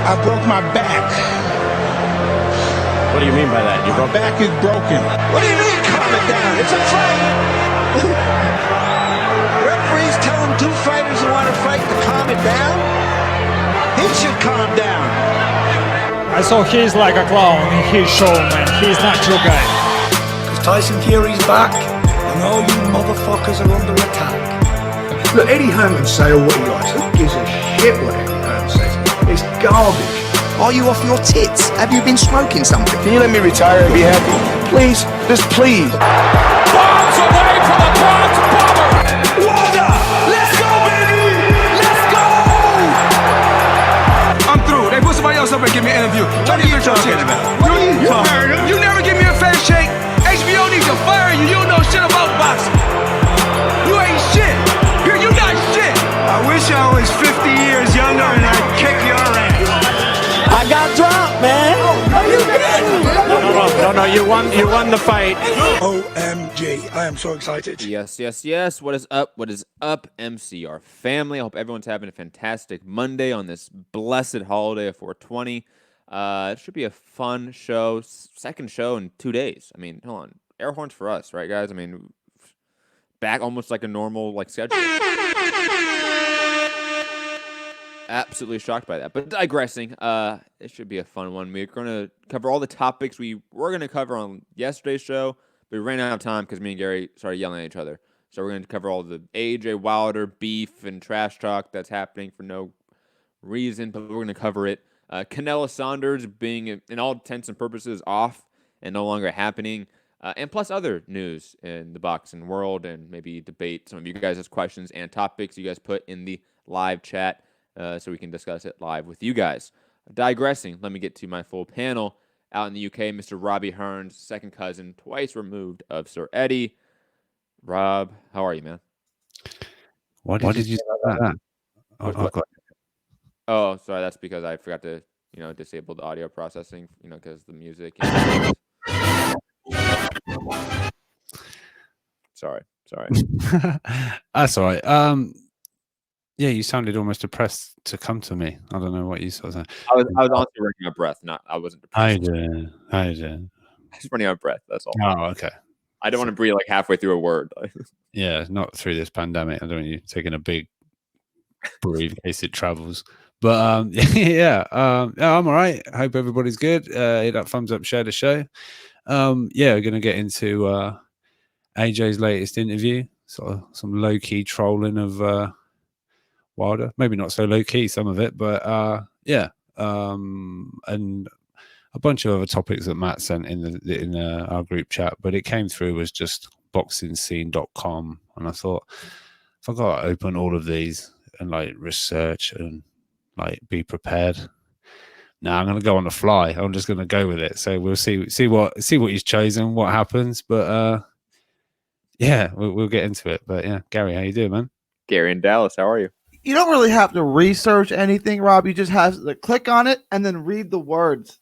I broke my back. What do you mean by that? My back is broken. What do you mean, calm it down? It's a fight. Referees telling two fighters who want to fight to calm it down? He should calm down. I saw he's like a clown in his show, man. He's not your guy. Because Tyson Fury's back, and all you motherfuckers are under attack. Look, Eddie Herman say all what he likes. Who gives a shit what Eddie Herman says? It's garbage. Are you off your tits? Have you been smoking something? Can you let me retire and be happy? Please, just please. Bombs away from the Bronx Bomber! Wanda! Let's go, baby! Let's go! I'm through. They put somebody else up and give me an interview. What are you talking about? What are you talking about? You never give me a fair shake. HBO needs to fire you. You don't know shit about boxing. You ain't shit. You're not shit. I wish I was 50 years younger and I'd kick your ass. I got drunk, man. No, you won the fight. OMG, I am so excited. Yes. What is up, MCR family? I hope everyone's having a fantastic Monday on this blessed holiday of 420. It should be a fun show. Second show in 2 days. I mean, hold on. Air horns for us, right, guys? I mean, back almost like a normal schedule. Absolutely shocked by that. But digressing, it should be a fun one. We're going to cover all the topics we were going to cover on yesterday's show, but we ran out of time because me and Gary started yelling at each other. So we're going to cover all the AJ Wilder beef and trash talk that's happening for no reason, but we're going to cover it. Canelo Saunders being, in all intents and purposes, off and no longer happening. And plus other news in the boxing world, and maybe debate some of you guys' questions and topics you guys put in the live chat. So we can discuss it live with you guys. Digressing, let me get to my full panel. Out in the UK, Mr. Robbie Hearns, second cousin, twice removed of Sir Eddie. Rob, how are you, man? Why did you say that? Oh, sorry, that's because I forgot to, disable the audio processing, because the music. Sorry. That's all right. Yeah, you sounded almost depressed to come to me. I don't know what you sort of said. I was honestly running out of breath. I wasn't depressed. I did. I was running out of breath. That's all. Oh, okay. I don't want to breathe like halfway through a word. Yeah, not through this pandemic. I don't want you taking a big breathe in case it travels. But I'm all right. I hope everybody's good. Hit that thumbs up, share the show. We're gonna get into AJ's latest interview. Sort of some low key trolling of Wilder, maybe not so low key, some of it, but and a bunch of other topics that Matt sent in our group chat, but it came through as just boxingscene.com, and I thought, if I got to open all of these and research and be prepared, I'm going to go on the fly. I'm just going to go with it. So we'll see what he's chosen, what happens, but we'll get into it. But yeah, Gary, how you doing, man? Gary in Dallas, how are you? You don't really have to research anything, Rob. You just have to click on it and then read the words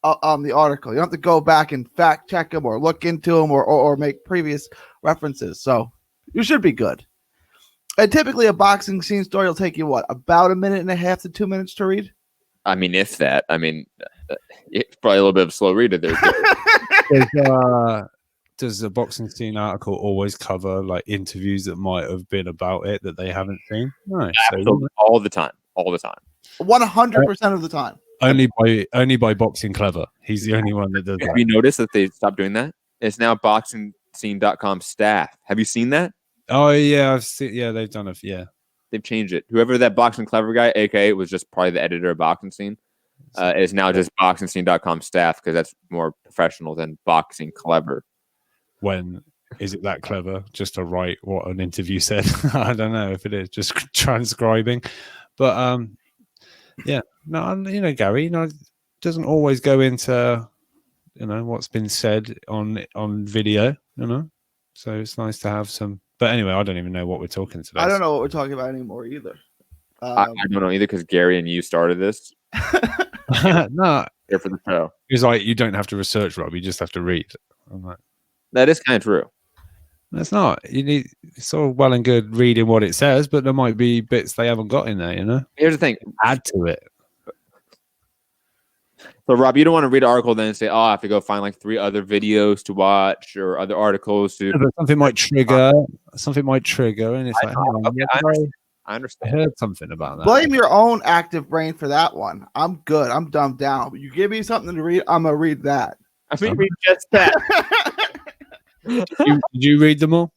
on the article. You don't have to go back and fact check them or look into them or make previous references. So you should be good. And typically a boxing scene story will take you, about 1.5 to 2 minutes to read? I mean, if that. I mean, it's probably a little bit of a slow reader there. Does the boxing scene article always cover interviews that might have been about it that they haven't seen? No, absolutely, all the time. 100% of the time. Only by Boxing Clever. He's the only one that does that. Have you noticed that they stopped doing that? It's now boxingscene.com staff. Have you seen that? Oh yeah, I've seen. Yeah, they've done it. Yeah, they've changed it. Whoever that Boxing Clever guy, aka, was just probably the editor of Boxing Scene, is now just boxingscene.com staff because that's more professional than Boxing Clever. When is it that clever just to write what an interview said? I don't know if it is just transcribing, but Gary, doesn't always go into what's been said on video, so it's nice to have some. But anyway, I don't even know what we're talking today. I don't know what we're talking about anymore either. I don't know either because Gary and you started this. No, here for the show. It's you don't have to research, Rob. You just have to read. I'm like, that is kind of true. That's not. It's all well and good reading what it says, but there might be bits they haven't got in there, Here's the thing. Add to it. So, Rob, you don't want to read an article then and say, "Oh, I have to go find like 3 other videos to watch or other articles to." Yeah, but something might trigger. And it's like, I I understand. heard something about that. Blame your own active brain for that one. I'm good. I'm dumbed down. But you give me something to read, I'm gonna read that. I mean, read just that. Did you read them all?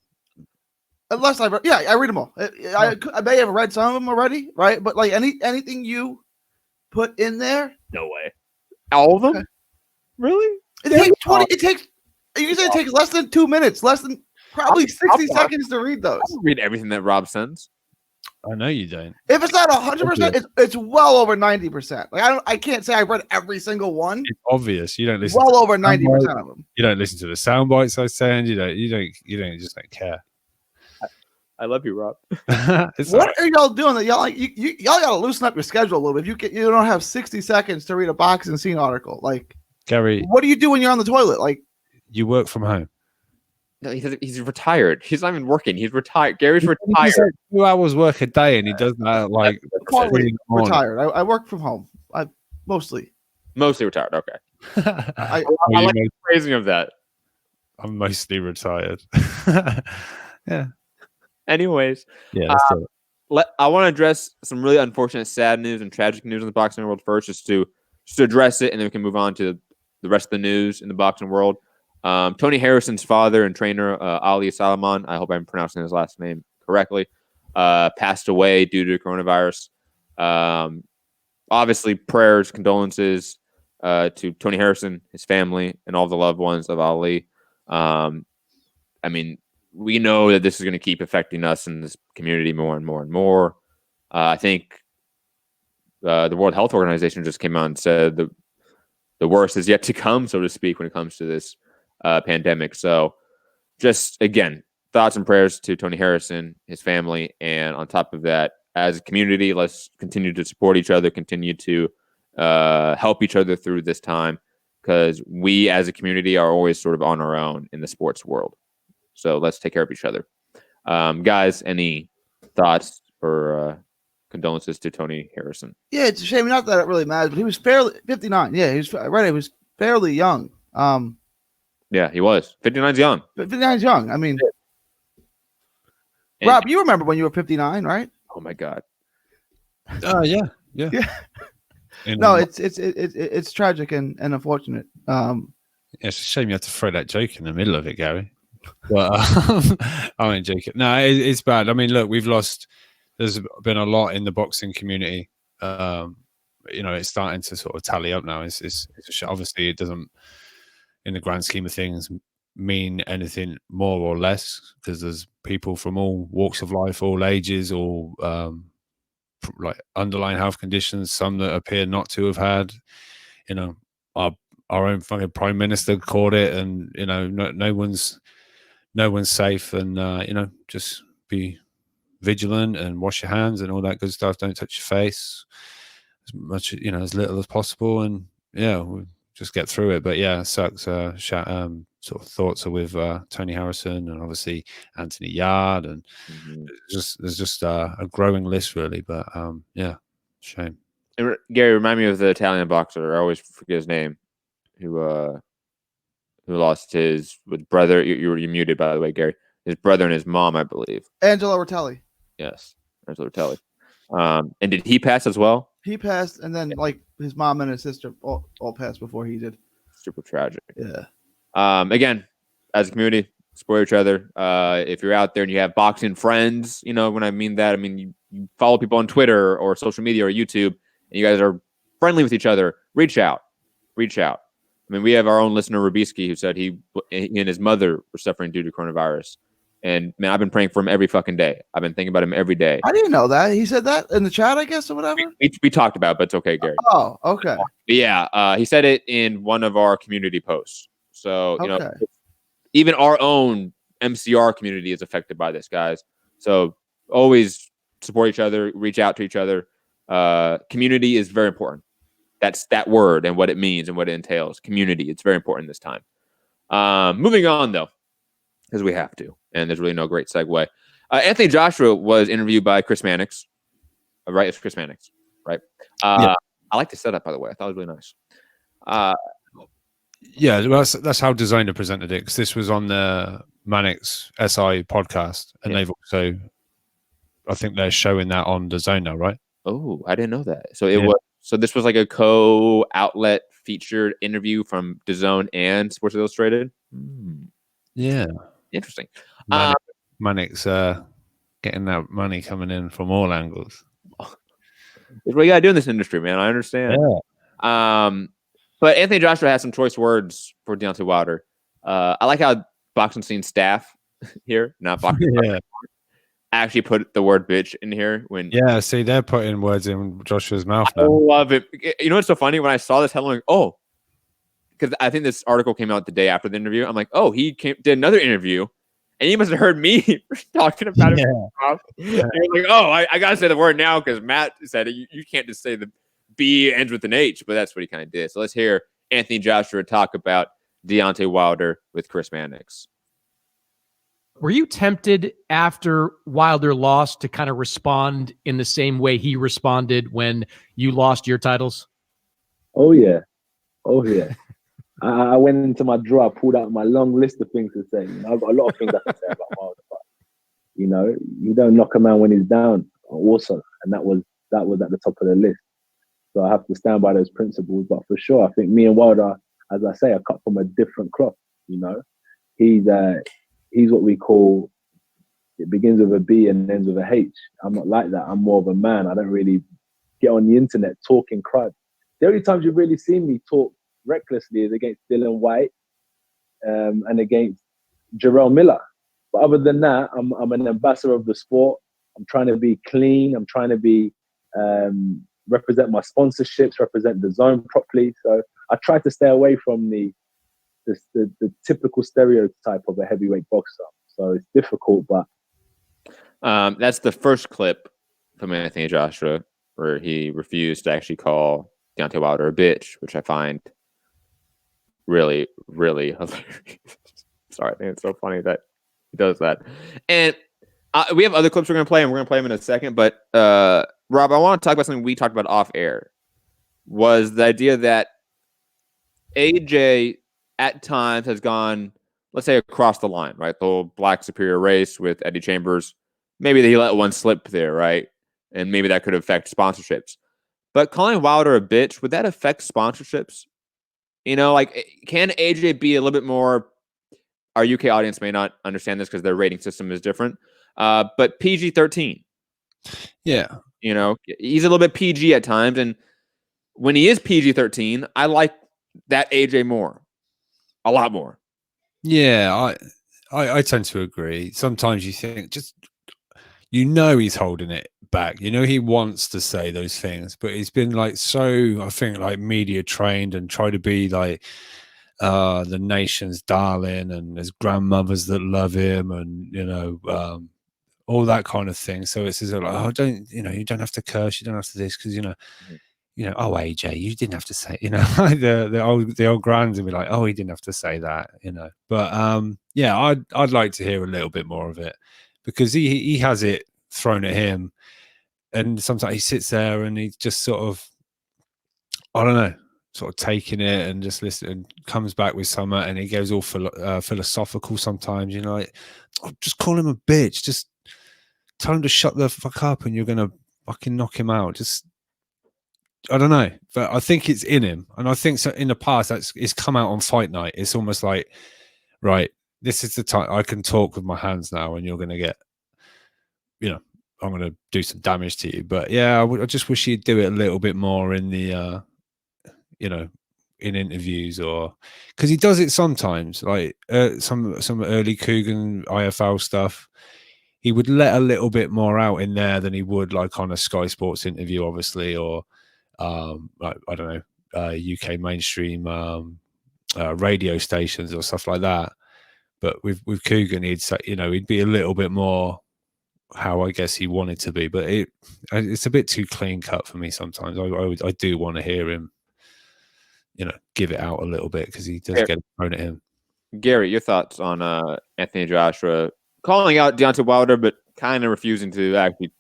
Unless I read them all. I may have read some of them already, right? But like anything you put in there, No way. All of them? Okay. Really? it takes 20. It takes. You said it takes less than 2 minutes, less than probably 60 seconds to read those. I don't read everything that Rob sends. I know you don't. If it's not 100%, it's well over 90%. Like I can't say I've read every single one. It's obvious. You don't listen. Well over 90% of them. You don't listen to the sound bites I send. You just don't care. I love you, Rob. What are y'all doing? That y'all y'all gotta loosen up your schedule a little bit. You don't have 60 seconds to read a boxing scene article. Like, Gary, what do you do when you're on the toilet? Like, you work from home. No, he's retired. He's not even working. He's retired. Gary's He's retired. like 2 hours work a day, and he does that like retired. I work from home. I mostly retired. Okay. I like the phrasing of that. I'm mostly retired. Yeah. Anyways, Yeah. I want to address some really unfortunate, sad news and tragic news in the boxing world first, just to address it, and then we can move on to the rest of the news in the boxing world. Tony Harrison's father and trainer, Ali Salomon, I hope I'm pronouncing his last name correctly, passed away due to coronavirus. Obviously, prayers, condolences to Tony Harrison, his family, and all the loved ones of Ali. I mean, we know that this is going to keep affecting us in this community more and more and more. I think the World Health Organization just came out and said the worst is yet to come, so to speak, when it comes to this pandemic. So just, again, thoughts and prayers to Tony Harrison, his family, and on top of that, as a community, let's continue to support each other, continue to help each other through this time, because we as a community are always sort of on our own in the sports world. So let's take care of each other. Guys, any thoughts or condolences to Tony Harrison? Yeah, it's a shame. Not that it really matters, but he was fairly 59. Yeah, he was right. He was fairly young. Yeah, he was. 59's young. 59's young. I mean, Rob, you remember when you were 59, right? Oh my God. Yeah. No, it's tragic and unfortunate. It's a shame you have to throw that joke in the middle of it, Gary. But I ain't joking. No, it's bad. I mean, look, we've lost. There's been a lot in the boxing community. It's starting to sort of tally up now. It's obviously it doesn't, in the grand scheme of things, mean anything more or less, because there's people from all walks of life, all ages, all like underlying health conditions. Some that appear not to have had. Our own fucking prime minister caught it, and no one's safe, and just be vigilant and wash your hands and all that good stuff. Don't touch your face as much, as little as possible, and we'll just get through it. But yeah, it sucks. Sort of thoughts are with Tony Harrison and obviously Anthony Yard, and there's just a growing list really. But shame. And Gary, remind me of the Italian boxer. I always forget his name. Who lost his brother? You're muted, by the way, Gary. His brother and his mom, I believe. Angelo Rotelli. Yes, Angelo Rotelli. And did he pass as well? He passed, and then like his mom and his sister all passed before he did. Super tragic. Yeah. Again, as a community, support each other. If you're out there and you have boxing friends, when I mean that, I mean you follow people on Twitter or social media or YouTube, and you guys are friendly with each other. Reach out. I mean, we have our own listener, Rubisky, who said he and his mother were suffering due to coronavirus. And, man, I've been praying for him every fucking day. I've been thinking about him every day. I didn't know that. He said that in the chat, I guess, or whatever? We talked about it, but it's okay, Gary. Oh, okay. But yeah, he said it in one of our community posts. So, even our own MCR community is affected by this, guys. So always support each other, reach out to each other. Community is very important. That's that word and what it means and what it entails. Community. It's very important this time. Moving on, though, because we have to. And there's really no great segue. Anthony Joshua was interviewed by Chris Mannix. Right? It's Chris Mannix, right? I like the setup, by the way. I thought it was really nice. Yeah, well, that's how Designer presented it, because this was on the Manic's SI podcast, and they've also, I think they're showing that on Designer, right? Oh, I didn't know that. So so this was like a co-outlet featured interview from DAZN and Sports Illustrated. Yeah, interesting. Manic's getting that money coming in from all angles. It's what you gotta do in this industry, man. I understand. Yeah. But Anthony Joshua has some choice words for Deontay Wilder. I like how boxing scene staff here, not boxing, actually put the word bitch in here. See, they're putting words in Joshua's mouth now. I love it. You know what's so funny? When I saw this headline, because I think this article came out the day after the interview. I'm like, he did another interview, and he must have heard me talking about it. Yeah. Like, I gotta say the word now because Matt said it. You can't just say the B ends with an H, but that's what he kind of did. So let's hear Anthony Joshua talk about Deontay Wilder with Chris Mannix. Were you tempted after Wilder lost to kind of respond in the same way he responded when you lost your titles? Oh yeah. I went into my drawer, pulled out my long list of things to say. I've got a lot of things I can say about Wilder, but you don't knock a man when he's down. Also, and that was at the top of the list. So I have to stand by those principles. But for sure, I think me and Wilder, as I say, are cut from a different cloth. He's what we call, it begins with a B and ends with a H. I'm not like that. I'm more of a man. I don't really get on the internet talking crud. The only times you've really seen me talk recklessly is against Dylan White and against Jarrell Miller. But other than that, I'm an ambassador of the sport. I'm trying to be clean. I'm trying to be represent my sponsorships, represent the zone properly. So I try to stay away from the typical stereotype of a heavyweight boxer. So it's difficult, but that's the first clip from Anthony Joshua where he refused to actually call Deontay Wilder a bitch, which I find really, really hilarious. Sorry, I think it's so funny that he does that. And we have other clips we're going to play, and we're going to play them in a second. But Rob, I want to talk about something we talked about off air. Was the idea that AJ at times has gone, let's say, across the line, right? The whole black superior race with Eddie Chambers. Maybe he let one slip there, right? And maybe that could affect sponsorships. But calling Wilder a bitch, would that affect sponsorships? Can AJ be a little bit more? Our UK audience may not understand this because their rating system is different. But PG-13. Yeah. He's a little bit PG at times. And when he is PG-13, I like that AJ more. A lot more. Yeah, I tend to agree. Sometimes you think he's holding it back. He wants to say those things, but he's been I think media trained and try to be like the nation's darling, and there's grandmothers that love him, and all that kind of thing. So it's like, you don't have to curse, you don't have to this, because AJ, you didn't have to say, the old grands would be like, he didn't have to say that, But I'd like to hear a little bit more of it, because he has it thrown at him, and sometimes he sits there and he just sort of, I don't know, sort of taking it and just listening, and comes back with something, and he goes all philosophical sometimes, just call him a bitch, just tell him to shut the fuck up, and you're gonna fucking knock him out. Just, I don't know, but I think it's in him, and I think so. In the past, it's come out on fight night. It's almost like, right, this is the time I can talk with my hands now, and you're going to get, I'm going to do some damage to you. But yeah, I just wish he'd do it a little bit more in the, in interviews, or because he does it sometimes, like some early Coogan IFL stuff. He would let a little bit more out in there than he would like on a Sky Sports interview, obviously, or like, I don't know, UK mainstream radio stations or stuff like that. But with Coogan, he'd say, he'd be a little bit more how I guess he wanted to be. But it's a bit too clean cut for me sometimes. I do want to hear him, give it out a little bit, because he does get thrown at him. Gary, your thoughts on Anthony Joshua calling out Deontay Wilder, but kind of refusing to actually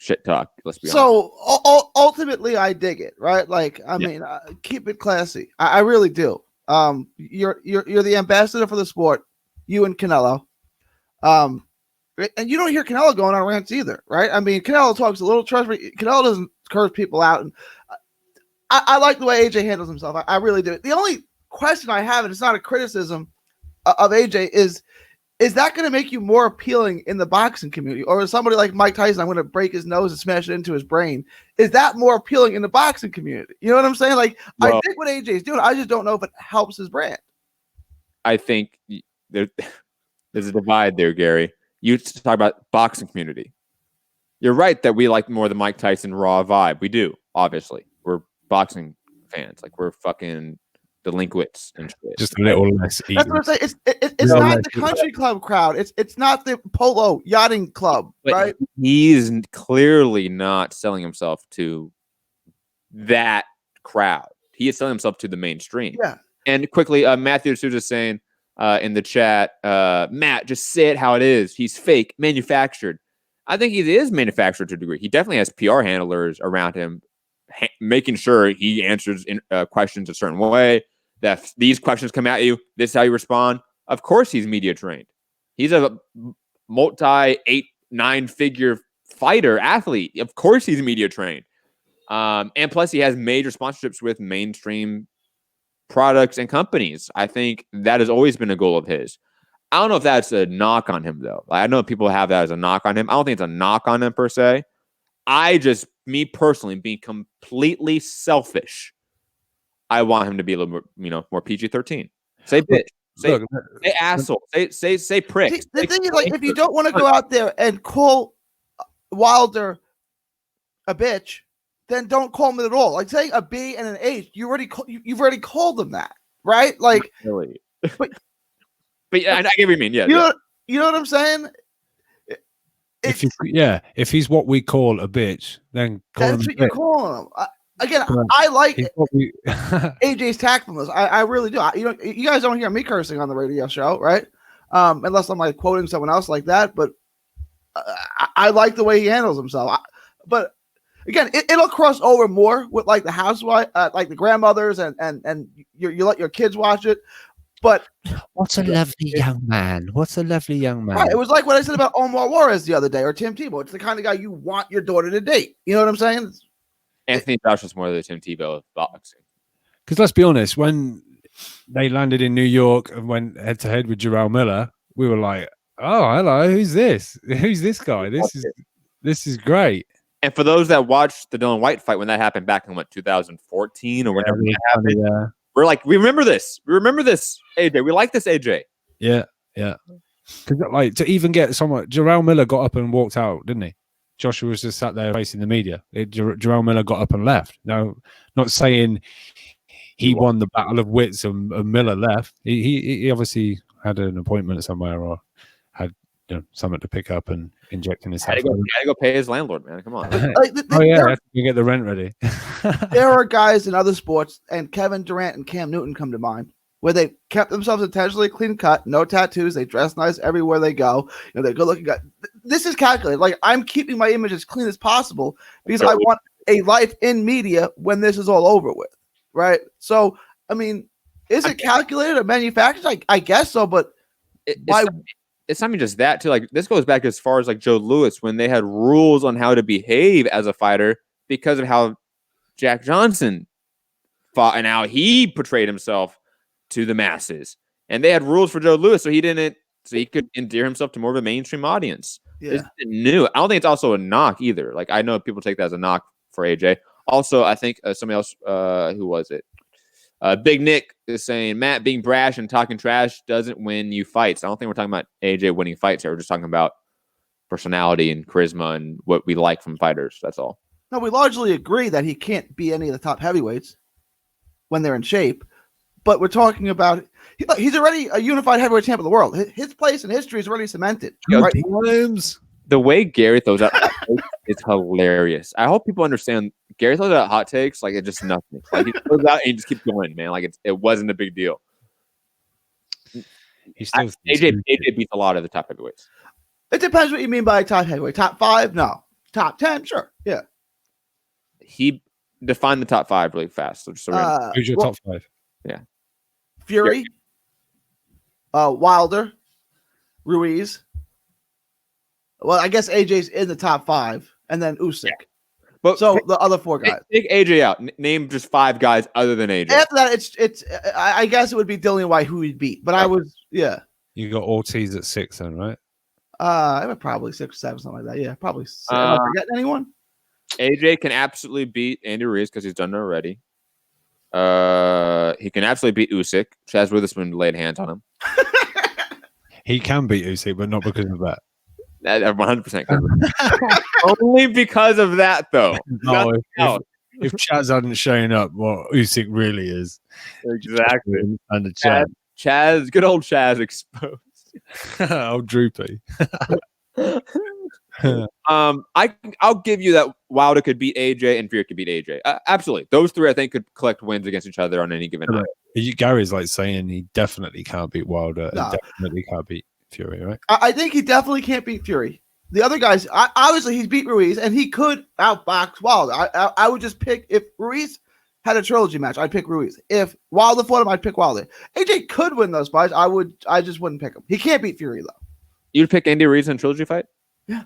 shit talk. Let's be honest. So ultimately, I dig it, right? Like, I mean, keep it classy. I really do. You're the ambassador for the sport, you and Canelo. And you don't hear Canelo going on rants either, right? I mean, Canelo talks a little trash, but Canelo doesn't curse people out. And I like the way AJ handles himself. I really do. The only question I have, and it's not a criticism of AJ, is that going to make you more appealing in the boxing community? Or is somebody like Mike Tyson, I'm going to break his nose and smash it into his brain, is that more appealing in the boxing community? You know what I'm saying? Like, well, I think what AJ is doing, I just don't know if it helps his brand. I think there's a divide there, Gary. You talk about boxing community. You're right that we like more the Mike Tyson raw vibe. We do, obviously. We're boxing fans. Like, we're fucking delinquents and shit. Just a little less. That's what I'm saying. It's not the country club crowd. It's not the polo yachting club, but right? He's clearly not selling himself to that crowd. He is selling himself to the mainstream. Yeah. And quickly, Matthew Souza saying in the chat, Matt, just say it how it is. He's fake, manufactured. I think he is manufactured to a degree. He definitely has PR handlers around him, making sure he answers questions a certain way. That if these questions come at you, this is how you respond. Of course, he's media trained. He's a multi 8-9 figure fighter athlete. Of course, he's media trained. And plus, he has major sponsorships with mainstream products and companies. I think that has always been a goal of his. I don't know if that's a knock on him, though. I know people have that as a knock on him. I don't think it's a knock on him per se. Me personally, being completely selfish, I want him to be a little more, more PG-13. Say bitch. Say asshole. Say prick. See, the thing is, like, if you don't want to go out there and call Wilder a bitch, then don't call him it at all. Like, saying a B and an H, you've already called them that, right? Like, really. But I get what you mean. Yeah. You know what I'm saying? If he's what we call a bitch, then that's what you're calling him. Again, I like AJ's tactfulness. I really do. You guys don't hear me cursing on the radio show, right? Unless I'm like quoting someone else like that. But I like the way he handles himself. But again, it'll cross over more with like the housewife, like the grandmothers, and you let your kids watch it. But what a lovely young man. What a lovely young man. Right, it was like what I said about Omar Juarez the other day, or Tim Tebow. It's the kind of guy you want your daughter to date. You know what I'm saying? Anthony Joshua's more the Tim Tebow of boxing. Because let's be honest, when they landed in New York and went head to head with Jarrell Miller, we were like, "Oh, hello, who's this? Who's this guy? This is great." And for those that watched the Dylan White fight when that happened back in 2014 or whenever that happened, we're like, we remember this. We remember this, AJ. We like this, AJ. Yeah. Because like to even get someone, Jarrell Miller got up and walked out, didn't he? Joshua was just sat there facing the media. Jarrell Miller got up and left. No, not saying he won the battle of wits and Miller left. He obviously had an appointment somewhere or had something to pick up and inject in his head. He had to go pay his landlord, man. Come on. You get the rent ready. There are guys in other sports, and Kevin Durant and Cam Newton come to mind, where they kept themselves intentionally clean cut, no tattoos, they dress nice everywhere they go. They're good looking guys. This is calculated. Like, I'm keeping my image as clean as possible because I want a life in media when this is all over with, right? So, I mean, is it calculated or manufactured? I guess so, but why? It's not even just that, too. Like, this goes back as far as like Joe Louis when they had rules on how to behave as a fighter because of how Jack Johnson fought and how he portrayed himself to the masses. And they had rules for Joe Louis, so he could endear himself to more of a mainstream audience. Yeah. It's new. I don't think it's also a knock either. Like, I know people take that as a knock for AJ. Also, I think somebody else, who was it? Big Nick is saying, Matt, being brash and talking trash doesn't win you fights. I don't think we're talking about AJ winning fights here. We're just talking about personality and charisma and what we like from fighters. That's all. No, we largely agree that he can't be any of the top heavyweights when they're in shape. But we're talking about he's already a unified heavyweight champ of the world. His place in history is already cemented. Right? The way Gary throws out hot takes is hilarious. I hope people understand Gary throws out hot takes like it's just nothing. Like he throws out and he just keeps going, man. Like it wasn't a big deal. AJ beats a lot of the top heavyweights. It depends what you mean by top heavyweight. Top 5? No. top 10, sure, yeah. He defined the top 5 really fast. So just who's your top 5? Yeah, Fury, Wilder, Ruiz. Well, I guess AJ's in the top 5, and then Usyk. Yeah. But so the other 4 guys. Take AJ out. Name just 5 guys other than AJ. After that, it's. I guess it would be Dillian White who he'd beat, but I was You got Ortiz at 6, then, right? I would probably 6 or 7, something like that. Yeah, probably. Am I forgetting anyone? AJ can absolutely beat Andy Ruiz because he's done it already. He can absolutely beat Usyk. Chaz Witherspoon laid hands on him. He can beat Usyk, but not because of that. 100%. Only because of that, though. No, if Chaz hadn't shown up, what Usyk really is. Exactly. And the Chaz, good old Chaz exposed. Old Droopy. I'll give you that Wilder could beat AJ and Fury could beat AJ. Absolutely. Those 3, I think, could collect wins against each other on any given night. Gary's like saying he definitely can't beat Wilder and definitely can't beat Fury, right? I think he definitely can't beat Fury. The other guys, obviously, he's beat Ruiz, and he could outbox Wilder. I would just pick, if Ruiz had a trilogy match, I'd pick Ruiz. If Wilder fought him, I'd pick Wilder. AJ could win those fights. I just wouldn't pick him. He can't beat Fury, though. You'd pick Andy Ruiz in a trilogy fight? Yeah.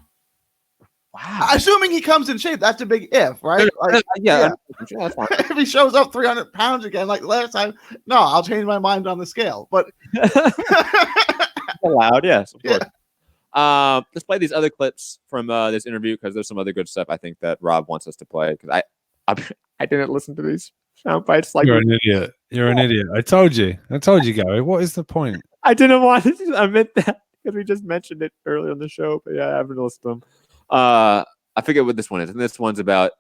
Wow. Assuming he comes in shape, that's a big if, right? Yeah. That's fine. If he shows up 300 pounds again, like last time, no, I'll change my mind on the scale. But allowed, yes, of course. Let's play these other clips from this interview because there's some other good stuff I think that Rob wants us to play because I didn't listen to these sound bites. Like you're an idiot. You're an idiot. I told you, Gary. What is the point? I didn't want to. I meant that because we just mentioned it earlier on the show. But yeah, I haven't listened to them. I forget what this one is, and this one's about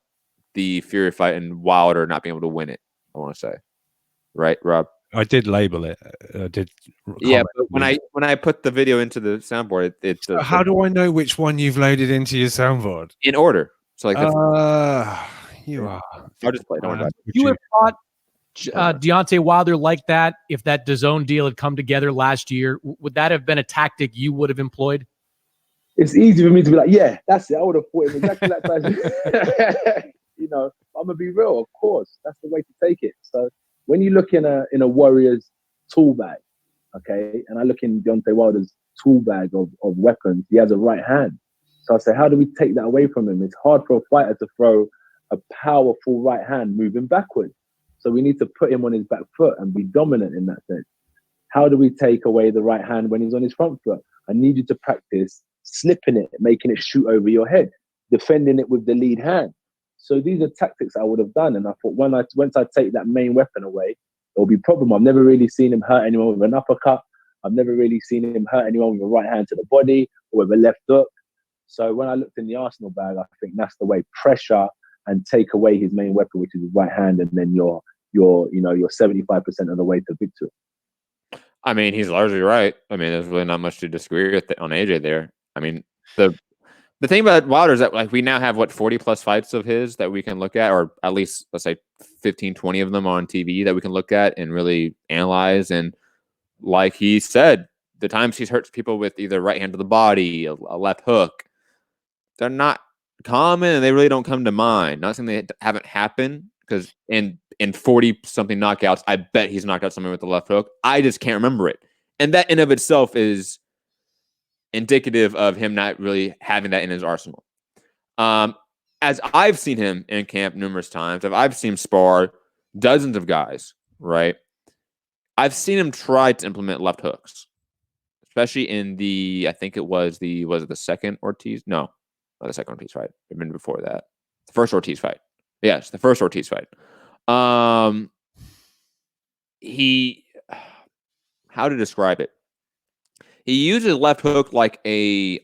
the Fury fight and Wilder not being able to win it. I want to say, right, Rob? I did label it. I did. Yeah, but when I put the video into the soundboard, it's. So how do I know which one you've loaded into your soundboard? In order. So like. You are. I'll just play. Don't worry about it. You have fought Deontay Wilder like that if that DAZN deal had come together last year. Would that have been a tactic you would have employed? It's easy for me to be like, yeah, that's it. I would have fought him exactly like that. You know, I'm gonna be real. Of course, that's the way to take it. So when you look in a warrior's tool bag, okay, and I look in Deontay Wilder's tool bag of weapons, he has a right hand. So I say, how do we take that away from him? It's hard for a fighter to throw a powerful right hand moving backwards. So we need to put him on his back foot and be dominant in that sense. How do we take away the right hand when he's on his front foot? I need you to practice slipping it, making it shoot over your head, defending it with the lead hand. So these are tactics I would have done. And I thought once I take that main weapon away, there'll be a problem. I've never really seen him hurt anyone with an uppercut. I've never really seen him hurt anyone with a right hand to the body or with a left hook. So when I looked in the arsenal bag, I think that's the way: pressure and take away his main weapon, which is his right hand, and then you're 75% of the way to victory. I mean, he's largely right. I mean, there's really not much to disagree with on AJ there. I mean, the thing about Wilder is that like we now have 40 plus fights of his that we can look at, or at least let's say 15, 20 of them on TV that we can look at and really analyze. And like he said, the times he's hurt people with either right hand to the body, a left hook, they're not common and they really don't come to mind. Not saying they haven't happened, because in 40 something knockouts, I bet he's knocked out someone with the left hook. I just can't remember it. And that in of itself is indicative of him not really having that in his arsenal. As I've seen him in camp numerous times, I've seen him spar dozens of guys, right? I've seen him try to implement left hooks, especially in I think it was the second Ortiz? No, not the second Ortiz fight. It'd been before that. The first Ortiz fight. Yes, the first Ortiz fight. How to describe it? He uses left hook like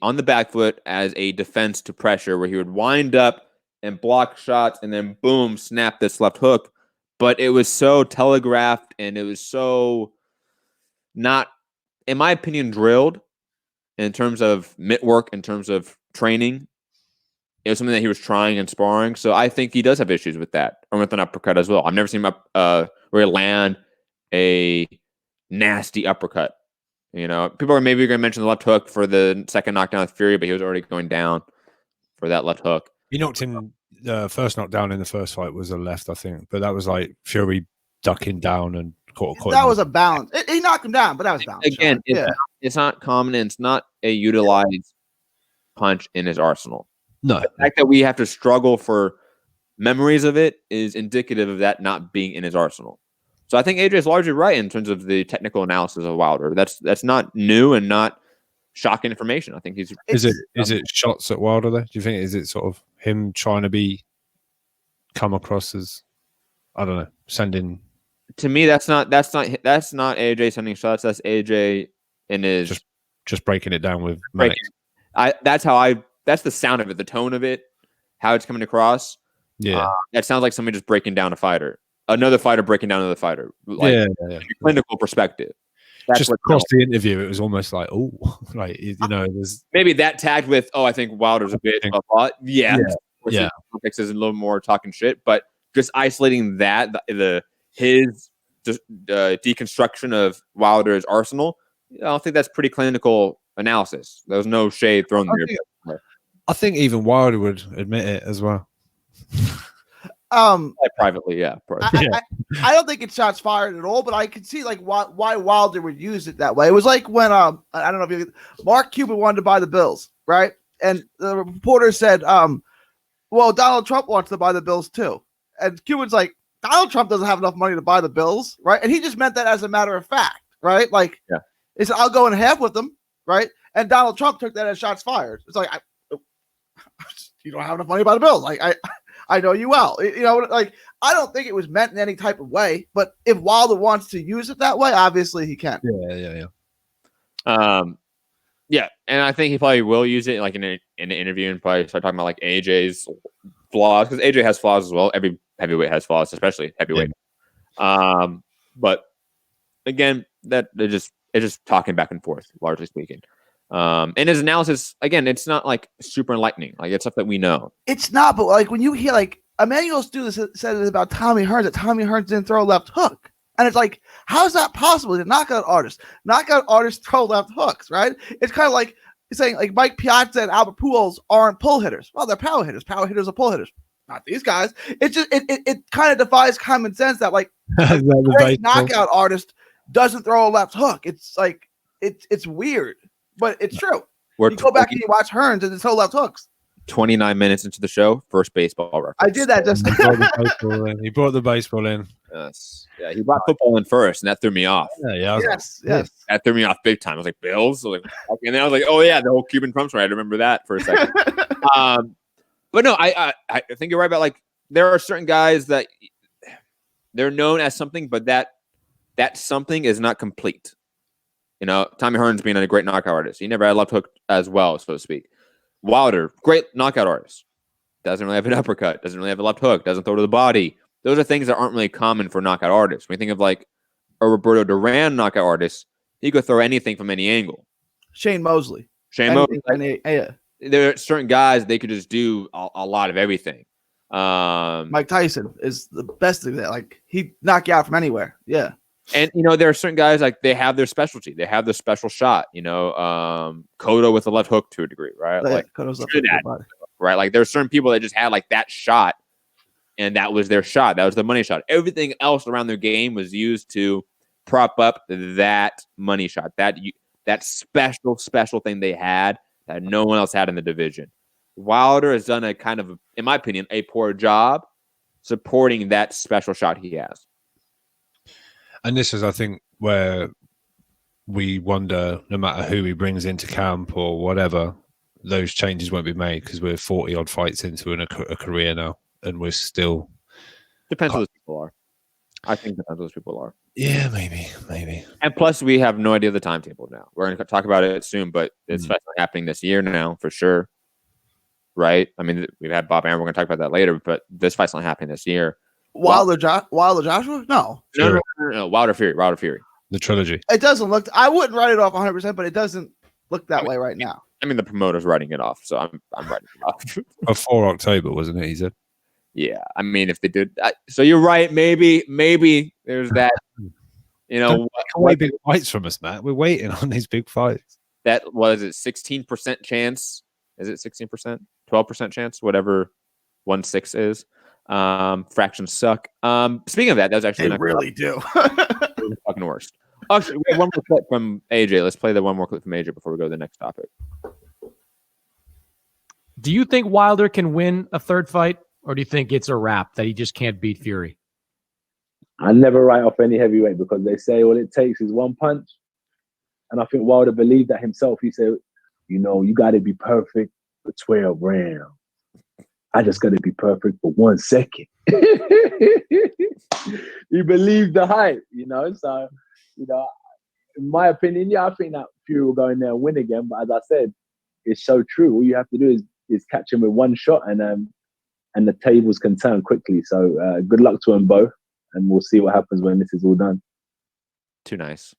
on the back foot as a defense to pressure, where he would wind up and block shots and then boom, snap this left hook. But it was so telegraphed and it was so not, in my opinion, drilled in terms of mitt work, in terms of training. It was something that he was trying and sparring. So I think he does have issues with that, or with an uppercut as well. I've never seen him really land a nasty uppercut. You know, people are maybe going to mention the left hook for the second knockdown with Fury, but he was already going down for that left hook. He knocked him. The first knockdown in the first fight was a left, I think, but that was like Fury ducking down and caught. That was a balance. He knocked him down, but that was balance. Again, it's not common, and it's not a utilized punch in his arsenal. No, the fact that we have to struggle for memories of it is indicative of that not being in his arsenal. So I think AJ is largely right in terms of the technical analysis of Wilder. That's not new and not shocking information. I think he's. Is it shots at Wilder there? Do you think is it sort of him trying to come across as, I don't know, sending? To me, that's not AJ sending shots. That's AJ in his just breaking it down with Mannix. That's the sound of it, the tone of it, how it's coming across. Yeah, that sounds like somebody just breaking down a fighter, another fighter breaking down another fighter. Like, clinical perspective. That's just across the interview, it was almost like, oh, like there's maybe that tagged with, oh, I think Wilder's a bit a lot. Yeah. Context is a little more talking shit, but just isolating that his deconstruction of Wilder's arsenal, I don't think that's pretty clinical analysis. There's no shade thrown there. I think even Wilder would admit it as well. Privately, yeah. I don't think it's shots fired at all, but I can see like why Wilder would use it that way. It was like when I don't know if Mark Cuban wanted to buy the Bills, right? And the reporter said, well, Donald Trump wants to buy the Bills too. And Cuban's like, Donald Trump doesn't have enough money to buy the Bills, right? And he just meant that as a matter of fact, right? Like, he said, I'll go in half with them, right? And Donald Trump took that as shots fired. It's like, you don't have enough money to buy the Bills. Like, I know you well. Like, I don't think it was meant in any type of way, but if Wilder wants to use it that way, obviously he can. Yeah, and I think he probably will use it like in an interview and probably start talking about like AJ's flaws, because AJ has flaws as well. Every heavyweight has flaws, especially heavyweight. But again, it's just talking back and forth, largely speaking. And his analysis, again, it's not like super enlightening. Like, it's stuff that we know. It's not, but like when you hear like Emmanuel Stu said it about Tommy Hearns, that Tommy Hearns didn't throw a left hook. And it's like, how is that possible? He's a knockout artist. Knockout artists throw left hooks, right? It's kind of like saying like Mike Piazza and Albert Pujols aren't pull hitters. Well, they're power hitters. Power hitters are pull hitters. Not these guys. It's just it kind of defies common sense that like a great knockout artist doesn't throw a left hook. It's like it's weird, but it's true. You go back and you watch Hearns and it's no left hooks. 29 minutes into the show, first baseball reference. I did that just. He brought the baseball in. Yes. Yeah, he brought football in first, and that threw me off. Yes. That threw me off big time. I was like, Bills? And then I was like, oh, yeah, the whole Cuban Trump story. I remember that for a second. But no, I think you're right about, like, there are certain guys that they're known as something, but that something is not complete. Tommy Hearns being a great knockout artist. He never had a left hook as well, so to speak. Wilder, great knockout artist. Doesn't really have an uppercut. Doesn't really have a left hook. Doesn't throw to the body. Those are things that aren't really common for knockout artists. When you think of like a Roberto Duran knockout artist, he could throw anything from any angle. Shane Mosley. There are certain guys they could just do a lot of everything. Mike Tyson is the best of that. Like, he'd knock you out from anywhere. Yeah. And there are certain guys like they have their specialty. They have their special shot. Cotto with a left hook to a degree, right? Yeah, like Cotto's left hook, right? Like there are certain people that just had like that shot, and that was their shot. That was the money shot. Everything else around their game was used to prop up that money shot. That special thing they had that no one else had in the division. Wilder has done a kind of, in my opinion, a poor job supporting that special shot he has. And this is, I think, where we wonder, no matter who he brings into camp or whatever, those changes won't be made because we're 40-odd fights into a career now, and we're still... Depends who those people are. I think depends who those people are. Yeah, maybe. And plus, we have no idea the timetable now. We're going to talk about it soon, but it's happening this year now, for sure. Right? I mean, we've had Bob Arum. We're going to talk about that later, but this fight's not happening this year. Wilder Joshua? No. No. Wilder Fury. The trilogy. It doesn't look. I wouldn't write it off 100%, but it doesn't look that way right now. I mean, the promoter's writing it off, so I'm writing it off. Before October, wasn't it? He said. Yeah, I mean, if they did, so you're right. Maybe there's that. What big fights from us, Matt? We're waiting on these big fights. That was it. 16% chance. Is it 16%? 12% chance, whatever 1/6 is. Fractions suck. Speaking of that was actually They really do. the fucking worst. Actually, we have one more clip from AJ. Let's play the one more clip from AJ before we go to the next topic. Do you think Wilder can win a third fight, or do you think it's a wrap that he just can't beat Fury? I never write off any heavyweight because they say all it takes is one punch. And I think Wilder believed that himself. He said, you got to be perfect for 12 rounds. I just got to be perfect for 1 second. He believed the hype, So, in my opinion, I think that Fury will go in there and win again. But as I said, it's so true. All you have to do is catch him with one shot, and the tables can turn quickly. So good luck to them both, and we'll see what happens when this is all done. Too nice.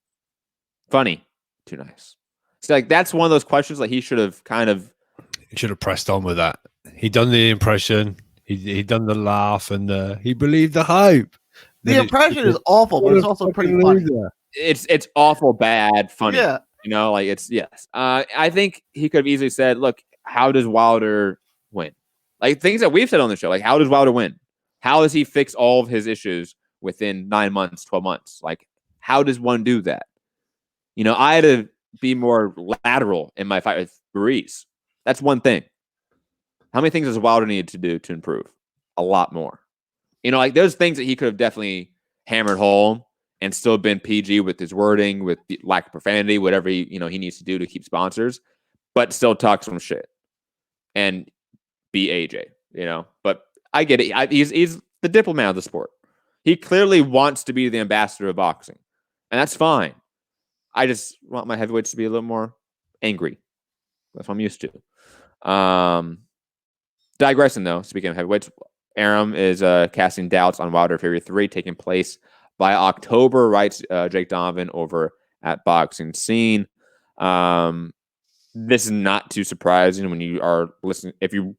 Funny. Too nice. So that's one of those questions he should have He should have pressed on with that. He done the impression. He done the laugh, and he believed the hype. The impression is awful, but it's also pretty funny. It's awful bad funny. Yeah. It's yes. I think he could have easily said, look, how does Wilder win? Things that we've said on the show, how does Wilder win? How does he fix all of his issues within 9 months, 12 months? How does one do that? I had to be more lateral in my fight with Ruiz. That's one thing. How many things does Wilder need to do to improve? A lot more. There's things that he could have definitely hammered home and still been PG with his wording, with the lack of profanity, whatever he needs to do to keep sponsors, but still talk some shit and be AJ, But I get it. He's the diplomat of the sport. He clearly wants to be the ambassador of boxing, and that's fine. I just want my heavyweights to be a little more angry. That's what I'm used to. Digressing, though, speaking of heavyweights, Aram is casting doubts on Wilder Fury 3 taking place by October, writes Jake Donovan over at Boxing Scene. This is not too surprising when you are listening. If you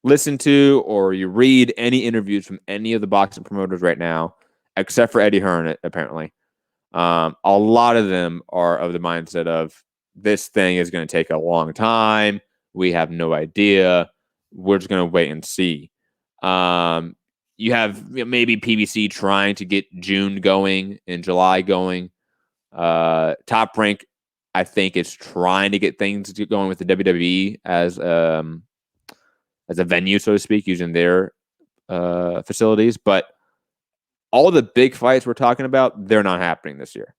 listen to or you read any interviews from any of the boxing promoters right now, except for Eddie Hearn, apparently, a lot of them are of the mindset of this thing is going to take a long time. We have no idea. We're just going to wait and see. You have maybe PBC trying to get June going and July going. Top Rank, I think, is trying to get things going with the WWE as a venue, so to speak, using their facilities. But all the big fights we're talking about, they're not happening this year.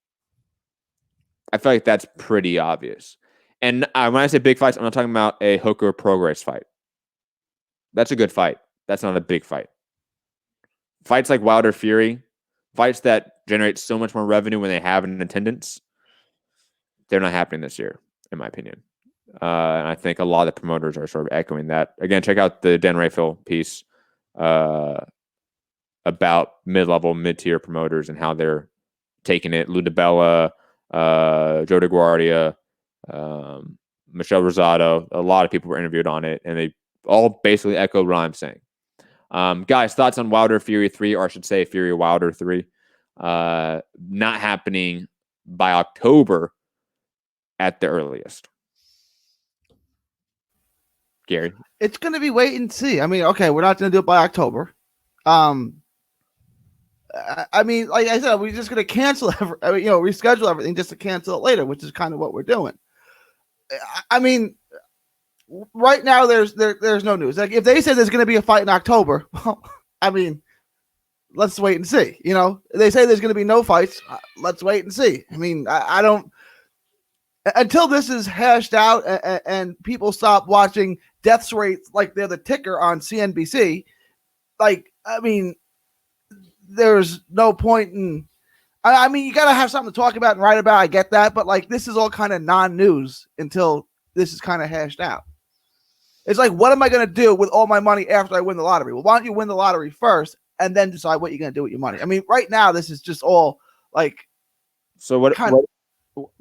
I feel like that's pretty obvious. And when I say big fights, I'm not talking about a Hooker Progress fight. That's a good fight. That's not a big fight. Fights like Wilder Fury, fights that generate so much more revenue when they have an attendance, they're not happening this year, in my opinion. And I think a lot of the promoters are sort of echoing that. Again, check out the Dan Rayfield piece about mid-tier promoters and how they're taking it. Lou DiBella, Joe DeGuardia, Michelle Rosado, a lot of people were interviewed on it, and they all basically echoed what I'm saying. Guys, thoughts on Wilder Fury 3, or I should say Fury Wilder 3, not happening by October at the earliest. Gary? It's going to be wait and see. I mean, okay, we're not going to do it by October. I mean, like I said, we're just going to cancel, reschedule everything just to cancel it later, which is kind of what we're doing. I mean, right now there's no news. Like if they said there's going to be a fight in October, well, I mean, let's wait and see. They say there's going to be no fights. Let's wait and see. I mean, I don't until this is hashed out and people stop watching death rates like they're the ticker on CNBC. Like, I mean, there's no point in. I mean, you got to have something to talk about and write about. I get that, but like this is all kind of non-news until this is kind of hashed out. It's like, what am I going to do with all my money after I win the lottery? Well, why don't you win the lottery first and then decide what you're going to do with your money? I mean, right now, this is just all like. So what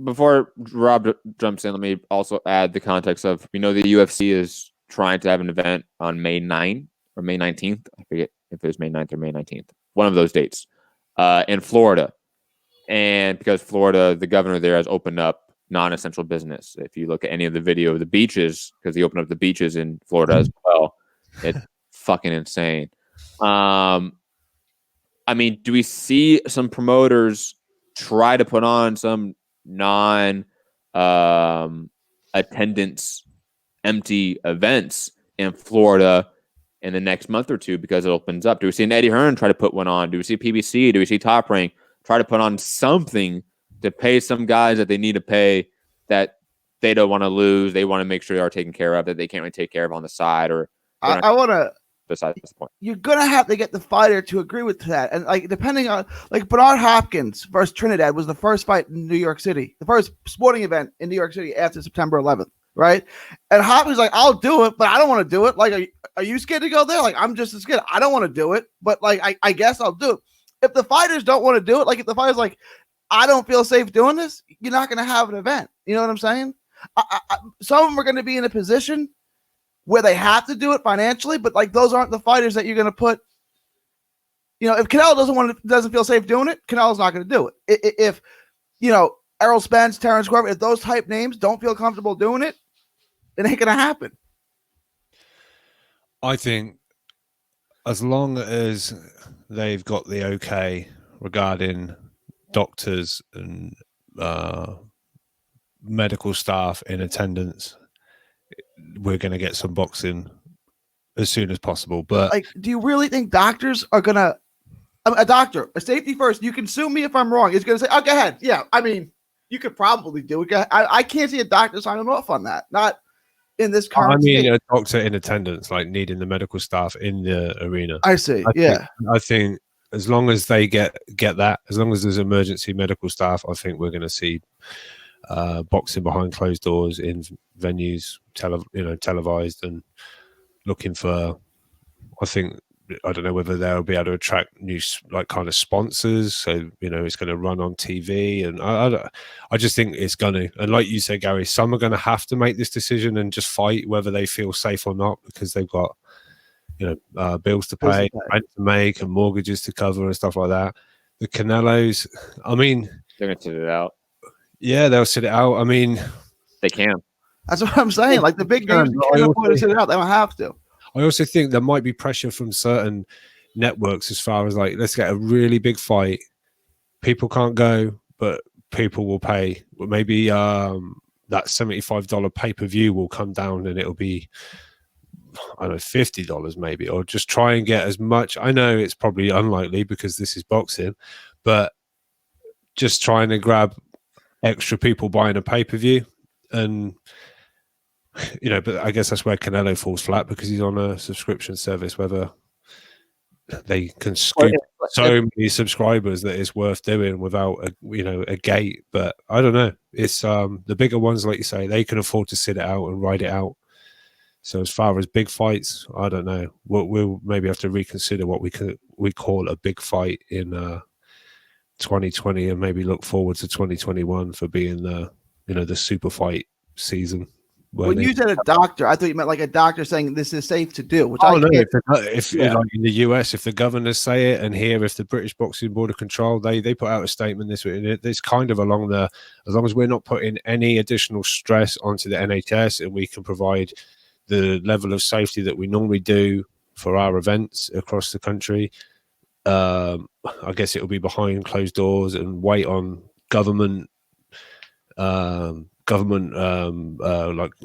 before Rob jumps in, let me also add the context of, the UFC is trying to have an event on May 9th or May 19th. I forget if it was May 9th or May 19th. One of those dates in Florida. And because Florida, the governor there has opened up non-essential business. If you look at any of the video of the beaches, because he opened up the beaches in Florida as well, it's fucking insane. I mean, do we see some promoters try to put on some non-attendance empty events in Florida in the next month or two because it opens up? Do we see an Eddie Hearn try to put one on? Do we see PBC? Do we see Top Rank try to put on something to pay some guys that they need to pay that they don't want to lose? They want to make sure they are taken care of, that they can't really take care of on the side, or I want to. Besides the point, you're gonna have to get the fighter to agree with that, and like depending on like Bernard Hopkins versus Trinidad was the first fight in New York City, the first sporting event in New York City after September 11th, right? And Hopkins like, I'll do it, but I don't want to do it. Like, are you scared to go there? Like, I'm just as scared. I don't want to do it, but like, I guess I'll do it. If the fighters don't want to do it, like if the fighter's like, I don't feel safe doing this, you're not gonna have an event. You know what I'm saying? Some of them are going to be in a position where they have to do it financially, but like those aren't the fighters that you're going to put. You know, if Canelo doesn't feel safe doing it, Canelo's not going to do it. If you know Errol Spence, Terrence Crawford, if those type names don't feel comfortable doing it, it ain't going to happen. I think as long as they've got the okay regarding doctors and medical staff in attendance, we're going to get some boxing as soon as possible. But like, do you really think doctors are going to, a doctor, a safety first, you can sue me if I'm wrong, is going to say, oh, go ahead. Yeah. I mean, you could probably do it. I can't see a doctor signing off on that. Not in this current state. a doctor in attendance, like needing the medical staff in the arena. I see. I think as long as they get that, as long as there's emergency medical staff, I think we're going to see boxing behind closed doors in venues, televised, and looking for. I don't know whether they'll be able to attract new like kind of sponsors. So it's going to run on TV, and I just think it's going to. And like you said, Gary, some are going to have to make this decision and just fight whether they feel safe or not because they've got bills to pay, rent to make, and mortgages to cover and stuff like that. The Canelos, I mean, they're going to sit it out. Yeah, they'll sit it out. I mean, they can. That's what I'm saying. Like the big games, can't afford to sit it out. They don't have to. I also think there might be pressure from certain networks as far as like, let's get a really big fight. People can't go, but people will pay. Well, maybe that $75 pay-per-view will come down and it'll be, I don't know, $50 maybe, or just try and get as much. I know it's probably unlikely because this is boxing, but just trying to grab extra people buying a pay-per-view. And but I guess that's where Canelo falls flat because he's on a subscription service, whether they can scoop so many subscribers that it's worth doing without a gate. But I don't know. It's the bigger ones, like you say, they can afford to sit it out and ride it out. So as far as big fights, I don't know. We'll maybe have to reconsider what we call a big fight in 2020, and maybe look forward to 2021 for being the super fight season. When you said a doctor, I thought you meant like a doctor saying this is safe to do. Which like in the US, if the governors say it, and here if the British Boxing Board of Control they put out a statement this week, and it's kind of along as long as we're not putting any additional stress onto the NHS and we can provide the level of safety that we normally do for our events across the country, I guess it'll be behind closed doors and wait on government like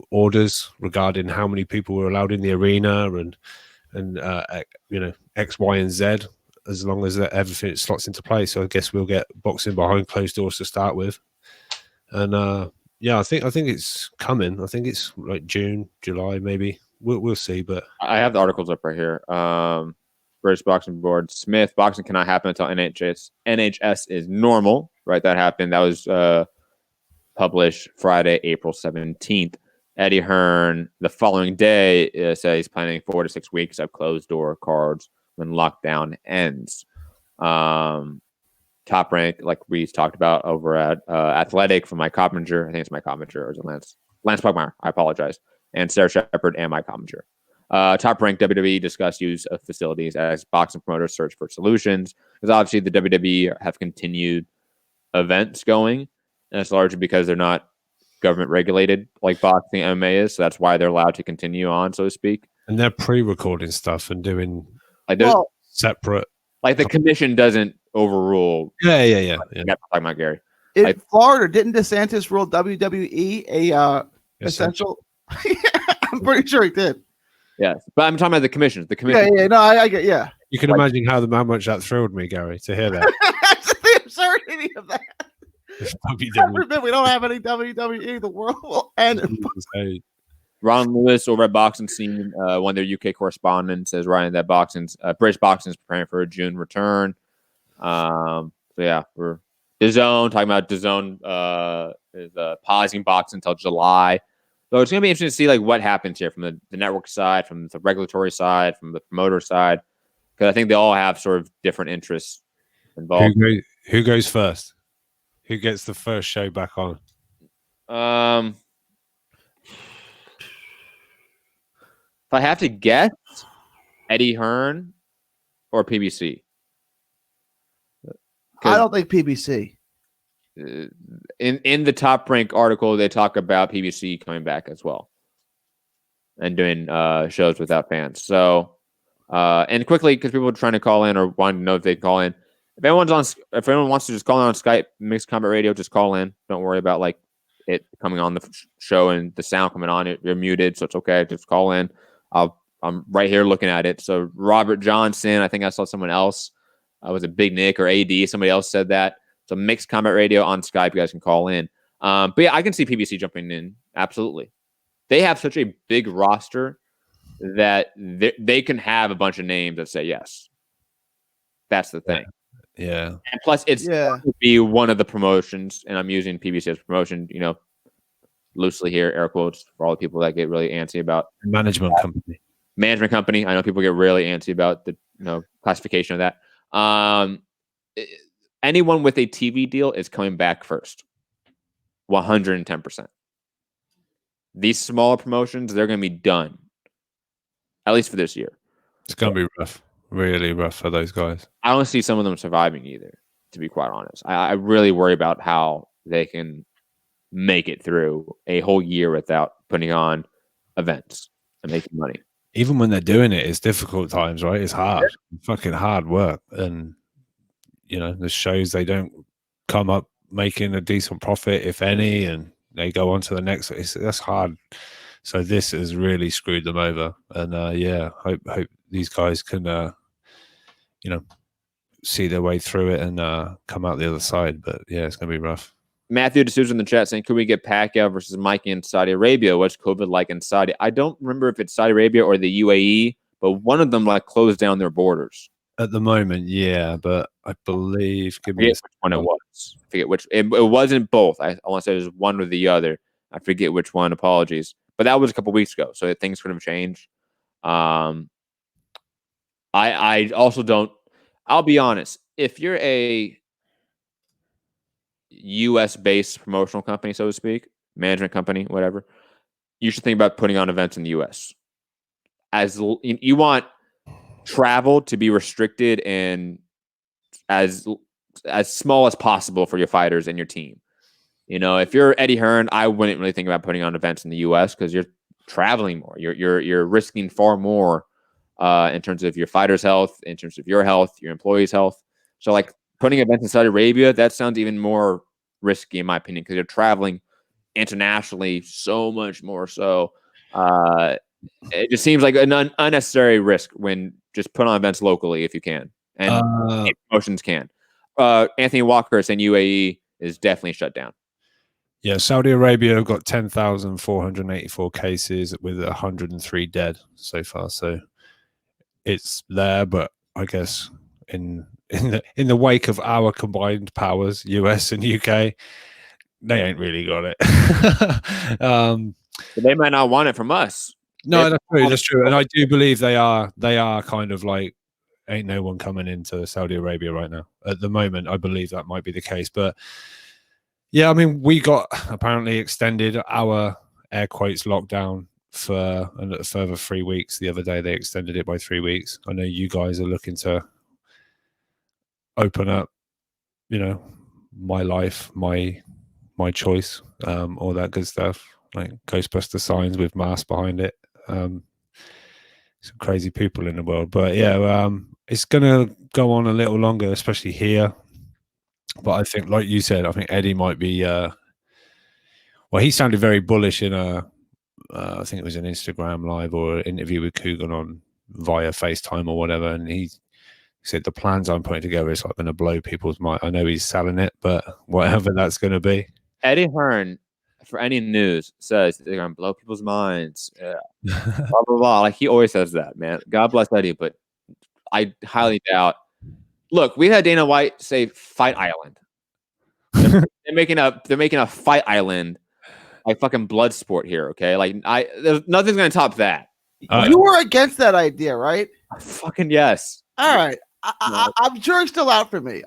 orders regarding how many people were allowed in the arena and X, Y, and Z, as long as everything slots into place. So I guess we'll get boxing behind closed doors to start with. And I think it's coming. I think it's like June, July, maybe. We'll see. But I have the articles up right here. British Boxing Board, Smith, boxing cannot happen until NHS is normal. Right, that happened. That was published Friday, April 17th. Eddie Hearn, the following day, said he's planning 4 to 6 weeks of closed door cards when lockdown ends. Top Rank, like we talked about over at Athletic from Mike Coppinger. I think it's Mike Coppinger, or is it Lance Pugmire? I apologize. And Sarah Shepard and Mike Coppinger. Top Rank, WWE discussed use of facilities as boxing promoters search for solutions. Because obviously the WWE have continued events going. And it's largely because they're not government regulated like boxing MMA is. So that's why they're allowed to continue on, so to speak. And they're pre-recording stuff and doing like separate. Like the commission doesn't overrule. Yeah. That's talking about Gary. In Florida, didn't DeSantis rule WWE a essential? I'm pretty sure he did. Yes, but I'm talking about the commissions. The commission. Yeah. No, I get. Yeah. You can imagine how much that thrilled me, Gary, to hear that. The absurdity of that. WWE. Forbid we don't have any WWE. The world will end. Ron Lewis over at Boxing Scene, one of their UK correspondents, says Ryan that British boxing is preparing for a June return. So yeah, we're DAZN talking about DAZN is pausing boxing until July. So it's gonna be interesting to see like what happens here from the network side, from the regulatory side, from the promoter side, because I think they all have sort of different interests involved. Who goes first? Who gets the first show back on? If I have to guess, Eddie Hearn or PBC. I don't think PBC. In the Top Rank article, they talk about PBC coming back as well and doing shows without fans. So, and quickly, because people are trying to call in or want to know if they call in. If anyone wants to just call in on Skype, Mixed Combat Radio, just call in. Don't worry about like it coming on the show and the sound coming on. You're muted, so it's okay. Just call in. I'm right here looking at it. So Robert Johnson, I think I saw someone else. Was it Big Nick or AD? Somebody else said that. So Mixed Combat Radio on Skype, you guys can call in. But yeah, I can see PBC jumping in. Absolutely. They have such a big roster that they can have a bunch of names that say yes. That's the thing. Yeah. And plus, it's going to be one of the promotions, and I'm using PBC as promotion, loosely here, air quotes, for all the people that get really antsy about management company. Management company. I know people get really antsy about the classification of that. Anyone with a TV deal is coming back first. 110%. These smaller promotions, they're going to be done. At least for this year. It's going to be rough. Really rough for those guys. I don't see some of them surviving either, to be quite honest. I really worry about how they can make it through a whole year without putting on events and making money. Even when they're doing it, it's difficult times, right? It's hard. Fucking hard work. And, the shows, they don't come up making a decent profit, if any, and they go on to the next. That's hard. So this has really screwed them over. And, hope these guys can, see their way through it and come out the other side. But, yeah, it's going to be rough. Matthew D'Souza in the chat saying, could we get Pacquiao versus Mikey in Saudi Arabia? What's COVID like in Saudi? I don't remember if it's Saudi Arabia or the UAE, but one of them closed down their borders. At the moment, yeah, but I believe... I forget which one it was. I forget which... It wasn't both. I want to say it was one or the other. I forget which one. Apologies. But that was a couple weeks ago, so things could have changed. I also don't... I'll be honest. If you're a U.S.-based promotional company, so to speak, management company, whatever, you should think about putting on events in the U.S. As you want travel to be restricted and as small as possible for your fighters and your team. If you're Eddie Hearn, I wouldn't really think about putting on events in the U.S. because you're traveling more. You're risking far more in terms of your fighters' health, in terms of your health, your employees' health. So, putting events in Saudi Arabia, that sounds even more risky in my opinion because you're traveling internationally so much more. So, it just seems like an unnecessary risk when just put on events locally if you can, and promotions can. Anthony Walker saying UAE is definitely shut down. Yeah, Saudi Arabia have got 10,484 cases with 103 dead so far. So it's there, but I guess in the wake of our combined powers, US and UK, they ain't really got it. But they might not want it from us. No, that's true. That's true. And I do believe they are kind of like, ain't no one coming into Saudi Arabia right now. At the moment, I believe that might be the case. But yeah, I mean, we got apparently extended our air quotes lockdown for a further 3 weeks. The other day, they extended it by 3 weeks. I know you guys are looking to open up, my life, my my choice, all that good stuff, like Ghostbuster signs with masks behind it. Some crazy people in the world, but yeah, it's gonna go on a little longer, especially here. But I think, like you said, I think Eddie might be. Well, he sounded very bullish in I think it was an Instagram live or an interview with Coogan on via FaceTime or whatever, and he said the plans I'm putting together is like going to blow people's mind. I know he's selling it, but whatever that's going to be. Eddie Hearn, for any news, says they're going to blow people's minds. Yeah. Blah, blah, blah. Like, he always says that, man. God bless Eddie, but I highly doubt. Look, we had Dana White say Fight Island. They're making a Fight Island like fucking blood sport here, okay? Like, there's nothing's going to top that. You were against that idea, right? Fucking yes. All right. I'm sure it's still out for me.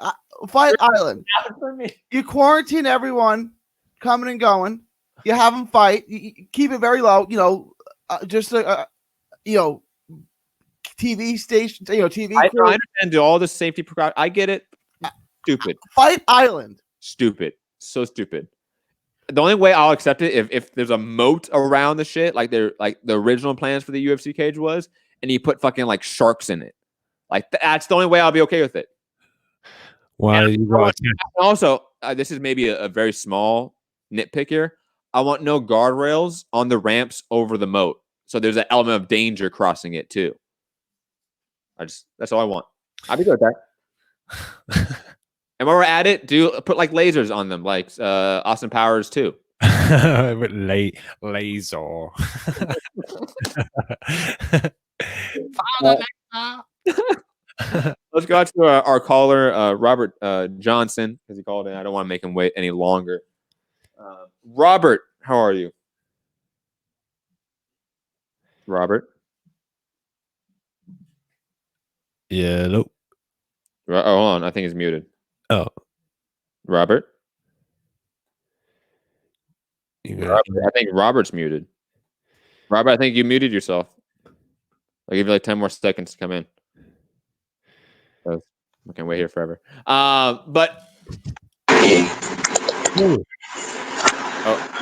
Fight Island. Out for me. You quarantine everyone coming and going. You have them fight. You keep it very low. Just TV station. TV. I crew. understand do all the safety precautions. I get it. Stupid. Fight Island. Stupid. So stupid. The only way I'll accept it if there's a moat around the shit, like the original plans for the UFC cage was, and you put fucking like sharks in it. Like that's the only way I'll be okay with it. Well, also, this is maybe a very small nitpick here. I want no guardrails on the ramps over the moat, so there's an element of danger crossing it too. That's all I want. I'll be good with that. And while we're at it, put like lasers on them, like Austin Powers too. Laser. Let's go out to our caller, Robert Johnson, because he called in. I don't want to make him wait any longer. Robert, how are you? Robert? Yeah, hello. Oh, hold on. I think he's muted. Oh. Robert? Robert, I think Robert's muted. Robert, I think you muted yourself. I'll give you like 10 more seconds to come in. I can't wait here forever. But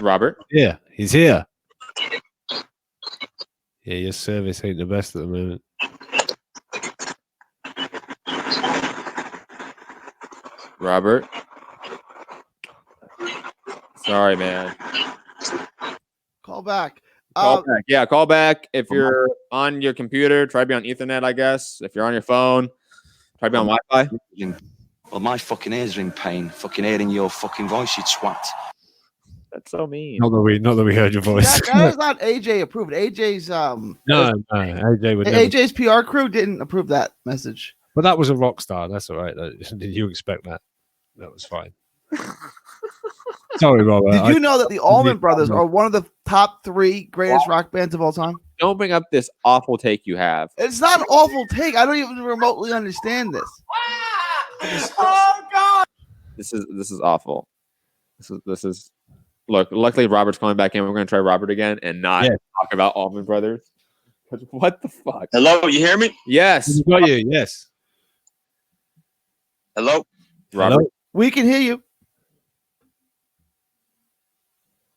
Robert? Yeah, he's here. Yeah, your service ain't the best at the moment. Robert? Sorry, man. Call back. Call back. Yeah, call back. If you're on your computer, try to be on Ethernet, I guess. If you're on your phone, try to be on Wi-Fi. Well, my fucking ears are in pain. Fucking hearing your fucking voice, you twat. That's so mean. Not that we heard your voice. That is not AJ approved. AJ's no, AJ would AJ's PR crew didn't approve that message. But that was a rock star. That's all right. Did you expect that? That was fine. Sorry, Robert. Did you know that the Allman Brothers are one of the top 3 greatest rock bands of all time? Don't bring up this awful take you have. It's not an awful take. I don't even remotely understand this. Oh God! This is awful. This is. Look, luckily Robert's calling back in. We're going to try Robert again and not talk about Allman Brothers. What the fuck? Hello, you hear me? Yes. We got you. Yes. Hello, Robert. Hello? We can hear you.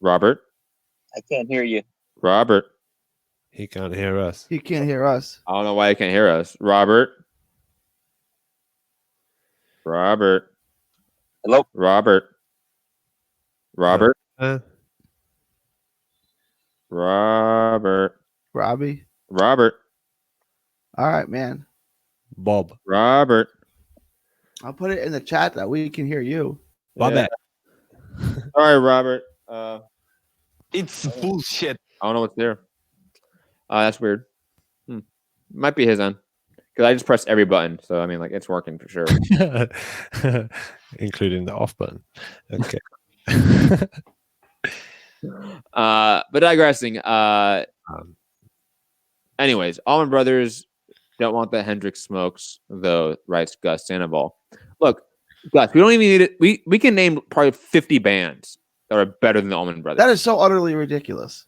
Robert. I can't hear you. Robert. He can't hear us. He can't hear us. I don't know why he can't hear us. Robert. Robert. Hello. Robert. Robert. Robert. Robbie. Robert. All right, man. Bob. Robert. I'll put it in the chat that we can hear you. Bob. Yeah. All right, Robert. it's bullshit. I don't know what's there. That's weird. Might be his end. Because I just pressed every button. So, I mean, like, it's working for sure. Including the off button. Okay. But digressing. Anyways, Allman Brothers don't want the Hendrix smokes, though, writes Gus Sandoval. Look, Gus, we don't even need it. We can name probably 50 bands that are better than the Allman Brothers. That is so utterly ridiculous.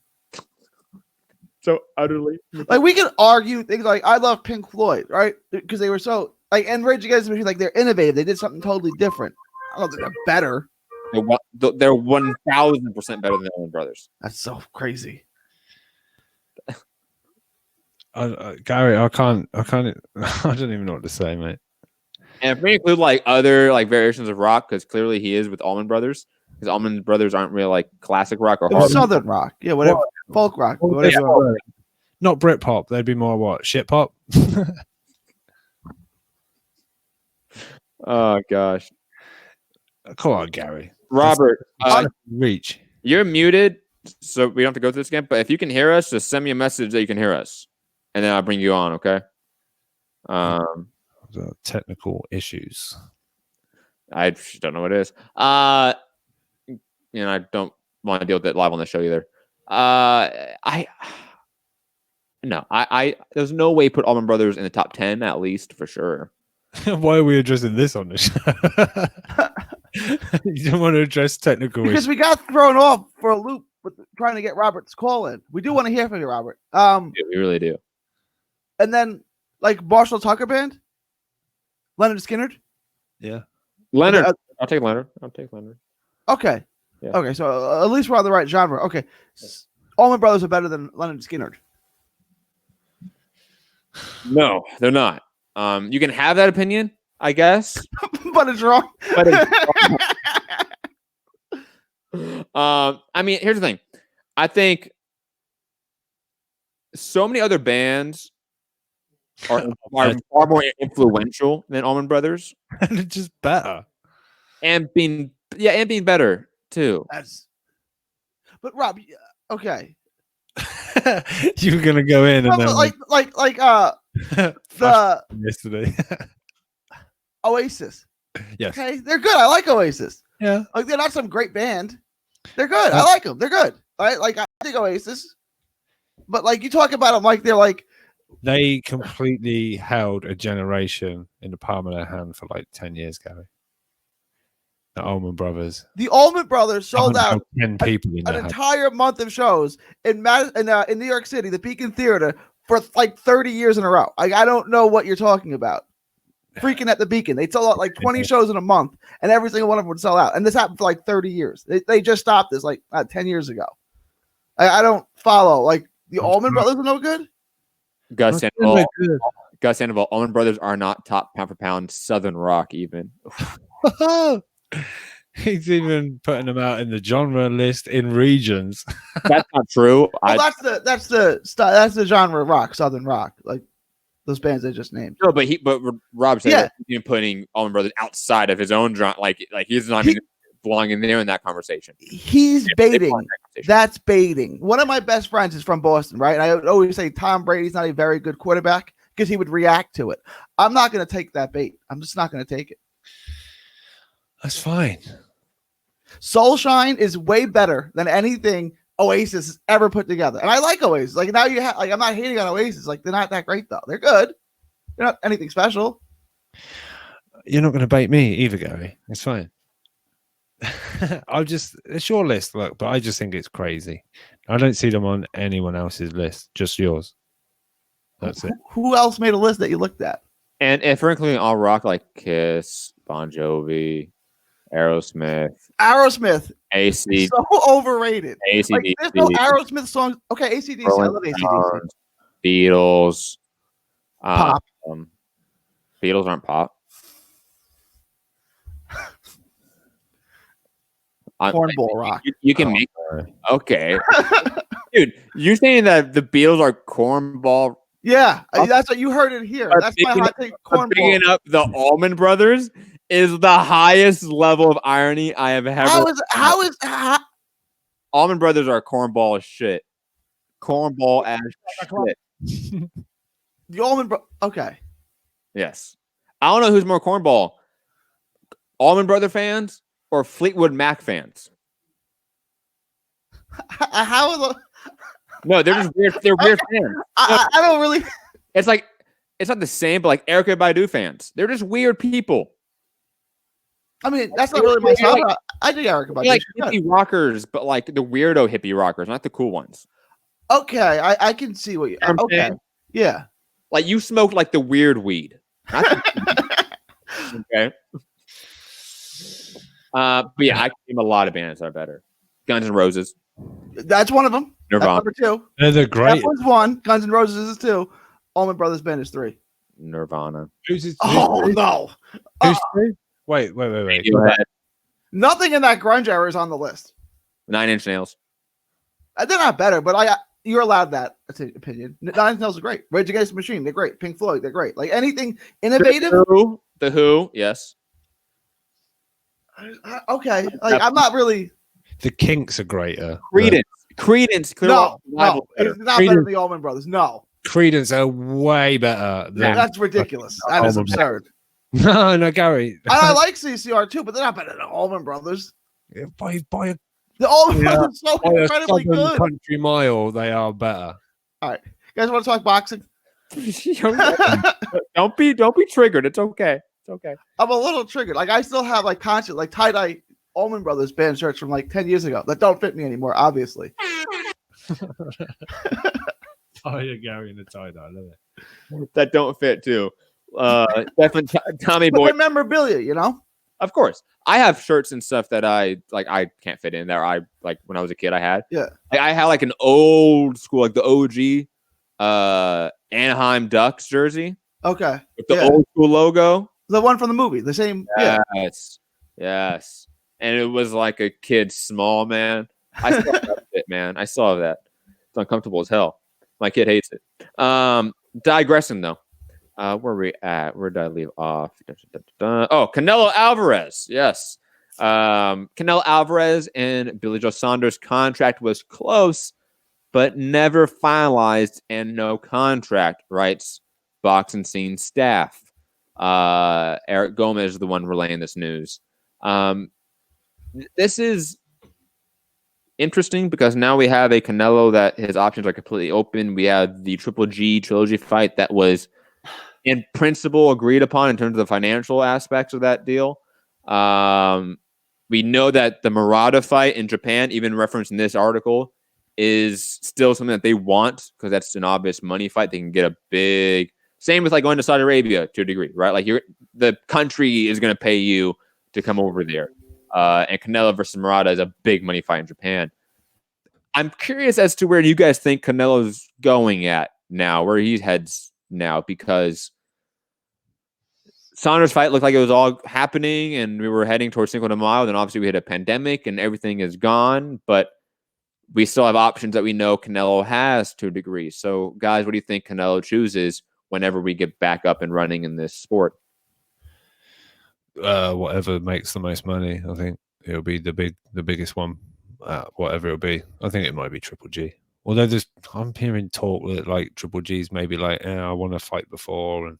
So utterly. Like, we can argue things like, I love Pink Floyd, right? Because they were so, like, and Rage Against the Machine, like, they're innovative. They did something totally different. I don't think they're better. They're 1,000% better than the Allman Brothers. That's so crazy. Gary, I can't. I don't even know what to say, mate. And if we include like other like variations of rock, because clearly he is with Allman Brothers, because Allman Brothers aren't really like classic rock or hard Southern rock, yeah, whatever, folk rock, whatever. Not Britpop. They'd be more what? Shit pop. Oh gosh. Come on, Gary. Robert, reach. You're muted, so we don't have to go through this again. But if you can hear us, just send me a message that you can hear us, and then I'll bring you on. Okay. Technical issues. I don't know what it is. I don't want to deal with it live on the show either. There's no way put Allman Brothers in the top 10 at least for sure. Why are we addressing this on the show? You don't want to address technical because issues. we got thrown off for a loop with trying to get Robert's call in. We do want to hear from you, Robert. Yeah, we really do. And then like Marshall Tucker Band, Leonard Skinnard. Yeah, Leonard. I'll take Leonard. Okay. Yeah. Okay. So at least we're on the right genre. Okay. Allman Brothers are better than Leonard Skinnard. No, they're not. You can have that opinion, I guess, but it's wrong. I mean, here's the thing. I think so many other bands are far more influential than Allman Brothers, and it's just better, and being better too. But Rob, okay. You were gonna go in and then the yesterday. Oasis. Yes. Okay, they're good. I like Oasis. Yeah. Like they're not some great band. They're good. I like them. They're good. Right? Like I think Oasis. But like you talk about them like they're like they completely held a generation in the palm of their hand for like 10 years, Gary. The Allman Brothers. The Allman Brothers sold out 10 people in an entire month of shows in New York City, the Beacon Theater, for like 30 years in a row. Like I don't know what you're talking about. Freaking at the Beacon, they'd sell out like 20 shows in a month, and every single one of them would sell out. And this happened for like 30 years. They just stopped this like 10 years ago. I don't follow. Like the Allman Brothers are no good. Gus Sandoval, Allman Brothers are not top pound for pound Southern rock even. He's even putting them out in the genre list in regions. That's not true. Well, that's the genre rock, Southern rock, like those bands I just named. No, but Rob said that he's putting Allman Brothers outside of his own genre, like he's not even belonging there in that conversation. He's baiting. That's baiting. One of my best friends is from Boston, right? And I would always say Tom Brady's not a very good quarterback because he would react to it. I'm not going to take that bait. I'm just not going to take it. That's fine. Soulshine is way better than anything Oasis has ever put together. And I like Oasis. Like now you have like I'm not hating on Oasis. Like they're not that great though. They're good. They're not anything special. You're not going to bait me either, Gary. It's fine. It's your list, look, but I just think it's crazy. I don't see them on anyone else's list, just yours. That's it. Who else made a list that you looked at? And if we're including all rock like Kiss, Bon Jovi, Aerosmith, AC, so overrated. ACDC, like, there's no Aerosmith songs. Okay, ACDC. I love ACDC. Beatles, pop. Beatles aren't pop. Cornball rock. You can make okay, dude. You're saying that the Beatles are cornball? Yeah, that's what you heard it here. That's my hot take. Cornball. Bringing up the Allman Brothers is the highest level of irony I have ever. How is Allman Brothers are cornball as shit. Cornball as shit. The Allman okay. Yes, I don't know who's more cornball. Allman Brother fans or Fleetwood Mac fans? How are the? No, they're just weird. They're weird fans. I don't really. It's like it's not the same, but like Erykah Badu fans. They're just weird people. I mean, that's not really my style. I think Erykah Badu. Like hippie rockers, but like the weirdo hippie rockers, not the cool ones. Okay, I can see what you. Okay, yeah. Like you smoke like the weird weed. Okay. But yeah, I can name a lot of bands that are better. Guns N' Roses. That's one of them. Nirvana. That's number 2. They're great. That was 1. Guns N' Roses is 2. Allman Brothers Band is 3. Nirvana. Oh no! Who's 3? Wait. Radiohead. Nothing in that grunge era is on the list. 9 Inch Nails. They're not better, but you're allowed that opinion. 9 Inch Nails are great. Rage Against the Machine, they're great. Pink Floyd, they're great. Like anything innovative. The Who, yes. Okay, like I'm not really. The Kinks are greater. Credence. No, it's not better than the Allman Brothers. No. Credence are way better. That's ridiculous. That is absurd. No, Gary. I like CCR too, but they're not better than the Allman Brothers. Yeah, by the Allman Brothers are so by incredibly good. Country mile, they are better. All right, you guys want to talk boxing? Don't be triggered. It's okay. It's okay. I'm a little triggered. Like I still have like conscious, like tie-dye Allman Brothers band shirts from like 10 years ago that don't fit me anymore, obviously. Oh, you're Gary in the tie-dye. I love it. That don't fit too. Definitely Tommy Boy. But memorabilia, you know? Of course. I have shirts and stuff that I can't fit in there. I like when I was a kid I had. Yeah. Like, I had like an old school, like the OG Anaheim Ducks jersey. Okay. With the old school logo. The one from the movie. The same. Yes. Yes. And it was like a kid small, man. I still have it, man. I still have that. It's uncomfortable as hell. My kid hates it. Digressing though. Where are we at? Where did I leave off? Oh, Canelo Alvarez. Yes. Canelo Alvarez and Billy Joe Saunders' contract was close, but never finalized, and no contract, writes Boxing Scene staff. Eric Gomez is the one relaying this news. This is interesting because now we have a Canelo that his options are completely open. We have the Triple G trilogy fight that was in principle agreed upon in terms of the financial aspects of that deal. We know that the Murata fight in Japan, even referenced in this article, is still something that they want because that's an obvious money fight. They can get a big, same with like going to Saudi Arabia to a degree, right? Like the country is going to pay you to come over there. And Canelo versus Murata is a big money fight in Japan. I'm curious as to where you guys think Canelo's going at now, where he heads now, because Saunders' fight looked like it was all happening and we were heading towards Cinco de Mayo. Then obviously we had a pandemic and everything is gone, but we still have options that we know Canelo has to a degree. So guys, what do you think Canelo chooses whenever we get back up and running in this sport? Whatever makes the most money. I think it'll be the biggest one. Whatever it'll be. I think it might be Triple G. Although I'm hearing talk that like Triple G's maybe like, I want to fight before, and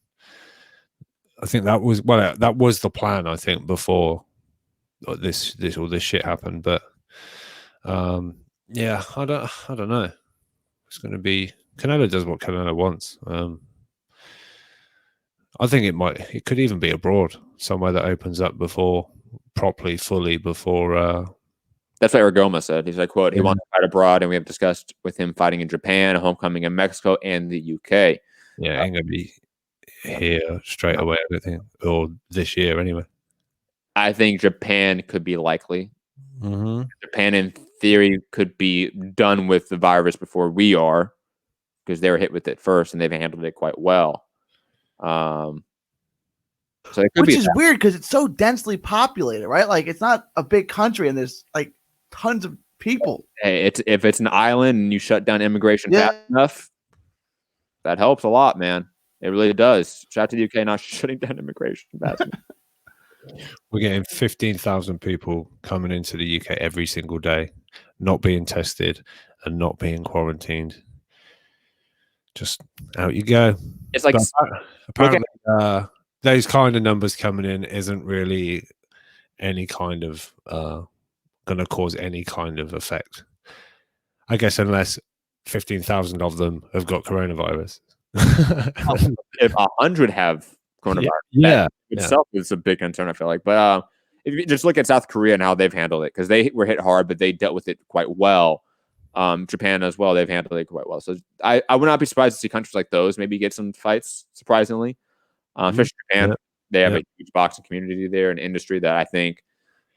I think that was the plan. I think before all this shit happened, but yeah, I don't know. It's going to be Canelo does what Canelo wants. I think it could even be abroad, somewhere that opens up fully before. That's what Ergoma said. He's like, quote, he wants to fight abroad, and we have discussed with him fighting in Japan, a homecoming in Mexico, and the UK. Yeah, ain't going to be here straight away, I don't think, or this year anyway. I think Japan could be likely. Mm-hmm. Japan, in theory, could be done with the virus before we are, because they were hit with it first, and they've handled it quite well. So it could Which is weird because it's so densely populated, right? Like it's not a big country and there's like tons of people. Hey, if it's an island and you shut down immigration fast enough, that helps a lot, man. It really does. Shout out to the UK not shutting down immigration fast enough. We're getting 15,000 people coming into the UK every single day, not being tested and not being quarantined. Just out you go. It's like apparently those kind of numbers coming in isn't really any kind of going to cause any kind of effect. I guess unless 15,000 of them have got coronavirus. If 100 have coronavirus, that itself is a big concern, I feel like. But if you just look at South Korea and how they've handled it, because they were hit hard, but they dealt with it quite well. Japan as well, they've handled it quite well. So I would not be surprised to see countries like those maybe get some fights, surprisingly. Especially Japan. They have a huge boxing community there, an industry that I think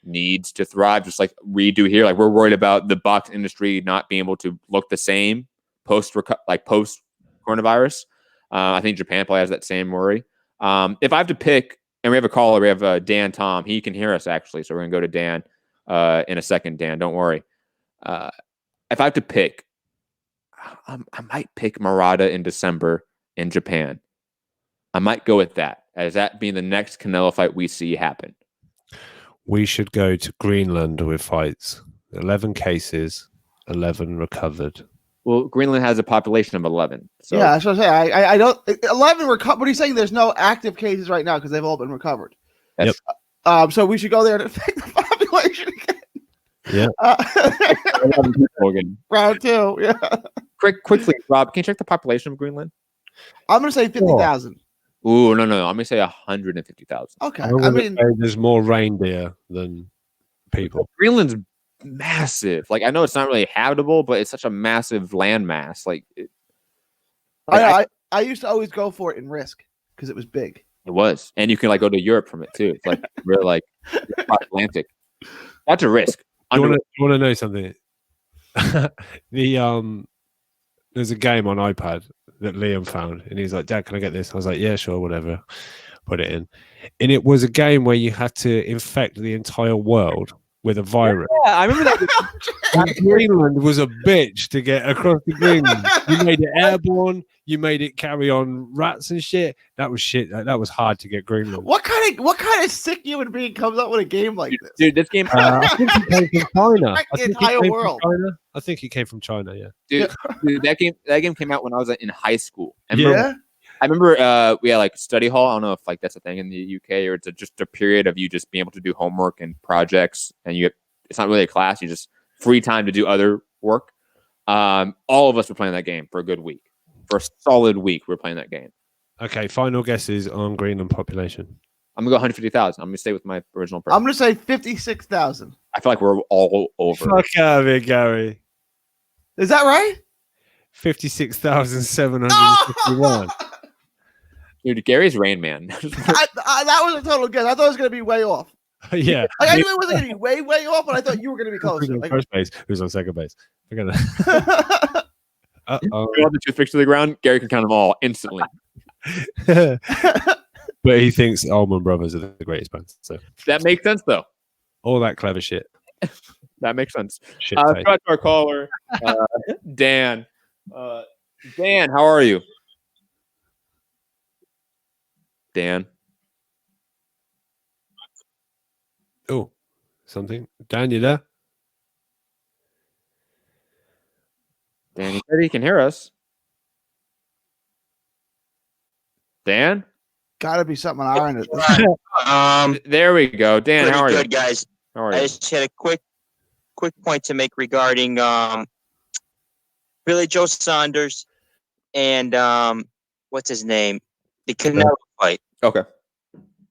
needs to thrive, just like we do here. Like we're worried about the box industry not being able to look the same post coronavirus. I think Japan probably has that same worry. If I have to pick, and we have a caller, we have Dan Tom. He can hear us actually, so we're gonna go to Dan in a second. Dan, don't worry. If I have to pick, I might pick Murata in December in Japan. I might go with that, as that being the next Canelo fight we see happen. We should go to Greenland with fights. 11 cases, 11 recovered. Well, Greenland has a population of 11. So. Yeah, that's what I'm saying. I don't 11 recovered. What are you saying? There's no active cases right now because they've all been recovered. Yep. So we should go there and affect the population again. Yeah. Round 2. Yeah. Quickly, Rob, can you check the population of Greenland? I'm gonna say 50,000. Ooh, no. I'm gonna say 150,000. Okay. I mean, there's more reindeer than people. Greenland's massive. Like I know it's not really habitable, but it's such a massive landmass. Like, I used to always go for it in Risk because it was big. It was, and you can like go to Europe from it too. It's like we're like Atlantic. That's a risk. You want to know something? There's a game on iPad that Liam found, and he's like, "Dad, can I get this?" I was like, "Yeah, sure, whatever." Put it in, and it was a game where you had to infect the entire world with a virus. Yeah, I remember that. Greenland was a bitch to get across the Greenland. You made it airborne. You made it carry on rats and shit. That was shit. That was hard to get Greenland. What kind of sick human being comes up with a game like this? Dude, this game. I think he came from China. The entire world. I think he came from China. Yeah. Dude, that game came out when I was in high school. I Yeah. remember we had like study hall. I don't know if like that's a thing in the UK or it's just a period of you just being able to do homework and projects, and it's not really a class. You just free time to do other work. All of us were playing that game for a good week. For a solid week, we were playing that game. Okay, final guesses on Greenland population. I'm gonna go 150,000. I'm gonna stay with my original price. I'm gonna say 56,000. I feel like we're all over. Fuck out of it, Gary. Is that right? 56,751. Dude, Gary's Rain Man. That was a total guess. I thought it was gonna be way off. Yeah. Like, I knew it wasn't gonna be way off, but I thought you were gonna be closer. Who's on first base? Who's on second base? We're gonna. Uh-oh. The toothpicks to the ground. Gary can count them all instantly. But he thinks Allman Brothers are the greatest band. So that makes sense, though. All that clever shit. That makes sense. Shit. Shout out to our caller, Dan. Dan, how are you? Dan. Oh, something. Dan, you there? Dan, you said he can hear us. Dan? Gotta be something on our end. There we go. Dan, how are you? Good, guys. How are I you? just had a quick point to make regarding Billy Joe Saunders and what's his name? The Canelo fight. Okay.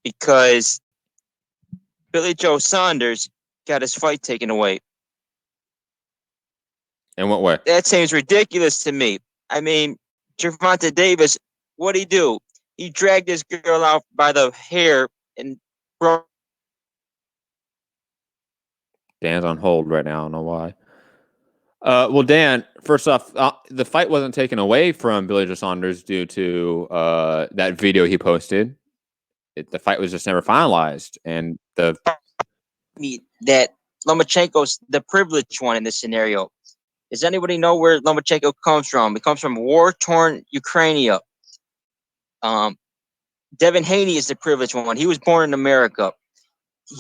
Because Billy Joe Saunders got his fight taken away. In what way? That seems ridiculous to me. I mean, Gervonta Davis, what'd he do? He dragged this girl out by the hair and broke. Dan's on hold right now. I don't know why. Well, Dan, first off, the fight wasn't taken away from Billy Joe Saunders due to that video he posted. The fight was just never finalized. And that Lomachenko's the privileged one in this scenario. Does anybody know where Lomachenko comes from? He comes from war-torn Ukraine. Devin Haney is the privileged one. He was born in America.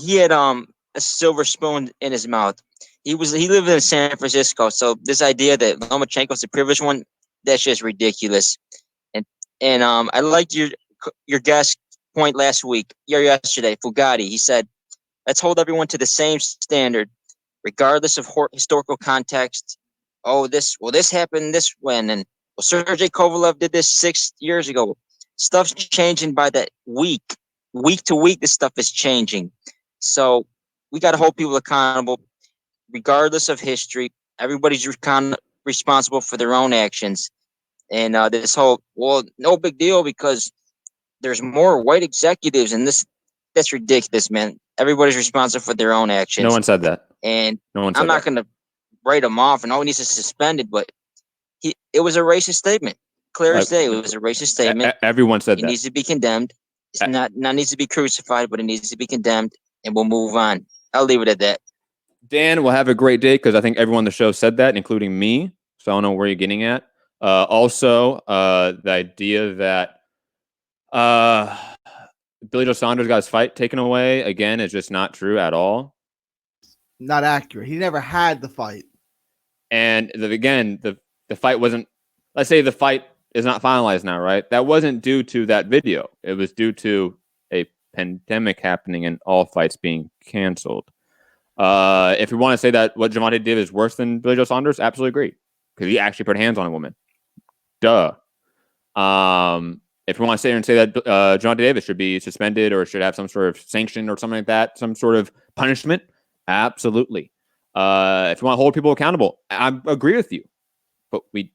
He had a silver spoon in his mouth. He lived in San Francisco. So this idea that Lomachenko's the privileged one, that's just ridiculous. And I liked your guest point yesterday, Foogatti. He said, let's hold everyone to the same standard, regardless of historical context. Oh, this happened this when, and Sergey Kovalev did this 6 years ago. Stuff's changing by the week to week. This stuff is changing, so we got to hold people accountable, regardless of history. Everybody's responsible for their own actions, and this whole no big deal because there's more white executives, and that's ridiculous, man. everybody's responsible for their own actions. No one said that. And No one said I'm not that. going to write him off, and all he needs is suspended. But it was a racist statement. Clear as day, it was a racist statement. Everyone said It that. needs to be condemned. It's not needs to be crucified, but it needs to be condemned, and we'll move on. I'll leave it at that. Dan will have a great day because I think everyone on the show said that, including me. So I don't know where you're getting at. Also, the idea that Billy Joe Saunders got his fight taken away again is just not true at all. Not accurate. He never had the fight. And the fight wasn't. Let's say the fight is not finalized now, right? That wasn't due to that video. It was due to a pandemic happening and all fights being canceled. If we want to say that what Gervonta did is worse than Billy Joe Saunders, absolutely agree. Because he actually put hands on a woman. Duh. If we want to sit here and say that Gervonta Davis should be suspended or should have some sort of sanction or something like that, some sort of punishment, absolutely. If you want to hold people accountable, I agree with you. But we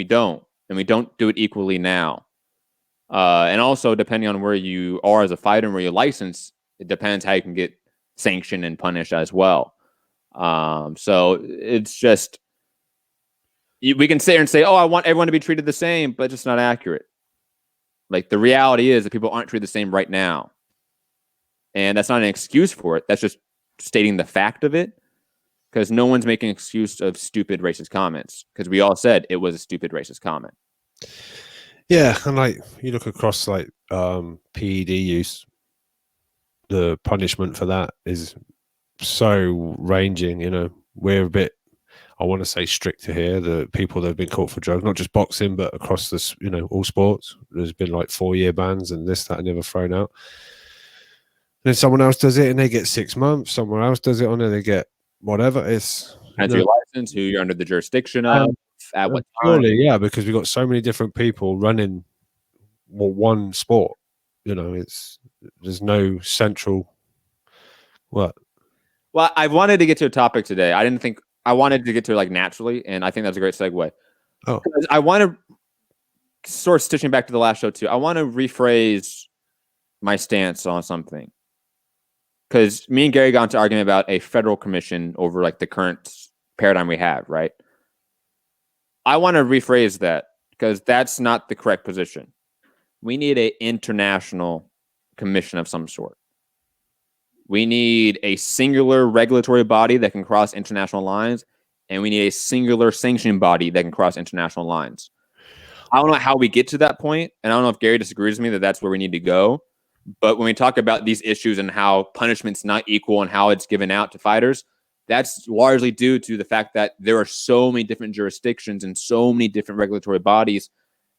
don't. And we don't do it equally now. And also, depending on where you are as a fighter and where you're licensed, it depends how you can get sanctioned and punished as well. So it's just, we can sit here and say, oh, I want everyone to be treated the same, but it's not accurate. Like, the reality is that people aren't treated the same right now. And that's not an excuse for it. That's just stating the fact of it. Because no one's making an excuse of stupid racist comments. Because we all said it was a stupid racist comment. Yeah, and like you look across like PED use, the punishment for that is so ranging. You know, we're a bit, I want to say, stricter here. The people that have been caught for drugs, not just boxing, but across this, you know, all sports. There's been like 4-year bans and this, that, and the other thrown out. And then someone else does it and they get 6 months. Someone else does it on it, they get whatever. It's as your license, who you're under the jurisdiction of, at what time. Surely, yeah, because we've got so many different people running one sport. You know, there's no central. What? Well, I wanted to get to a topic today. I didn't think I wanted to get to it like naturally, and I think that's a great segue. Oh, I want to sort of stitching back to the last show too. I want to rephrase my stance on something. Because me and Gary got into argument about a federal commission over like the current paradigm we have, right? I want to rephrase that because that's not the correct position. We need an international commission of some sort. We need a singular regulatory body that can cross international lines, and we need a singular sanctioning body that can cross international lines. I don't know how we get to that point, and I don't know if Gary disagrees with me that that's where we need to go. But when we talk about these issues and how punishment's not equal and how it's given out to fighters, that's largely due to the fact that there are so many different jurisdictions and so many different regulatory bodies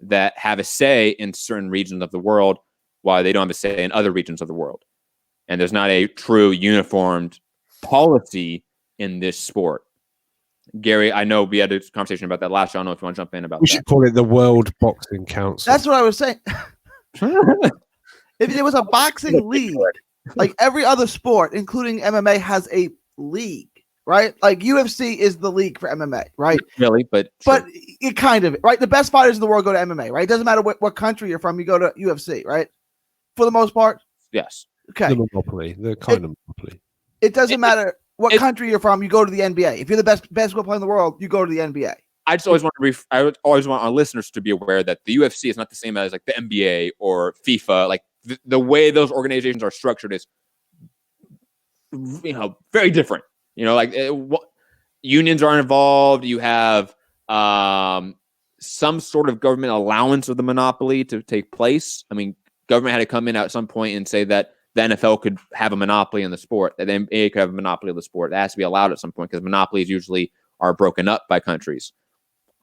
that have a say in certain regions of the world while they don't have a say in other regions of the world. And there's not a true uniformed policy in this sport. Gary, I know we had a conversation about that last show. I don't know if you want to jump in about that. We should call it the World Boxing Council. That's what I was saying. If there was a boxing league, like every other sport, including MMA, has a league, right? Like UFC is the league for MMA, right? Really, but it kind of, right? The best fighters in the world go to MMA, right? It doesn't matter what country you're from, you go to UFC, right? For the most part. Yes. Okay. The monopoly, the kind of monopoly. It doesn't matter what country you're from, you go to the NBA. If you're the best basketball player in the world, you go to the NBA. I just always want to I would always want our listeners to be aware that the UFC is not the same as like the NBA or FIFA. Like the way those organizations are structured is, very different. Like unions are involved. You have some sort of government allowance of the monopoly to take place. I mean, government had to come in at some point and say that the NFL could have a monopoly in the sport, that the NBA could have a monopoly of the sport. That has to be allowed at some point because monopolies usually are broken up by countries.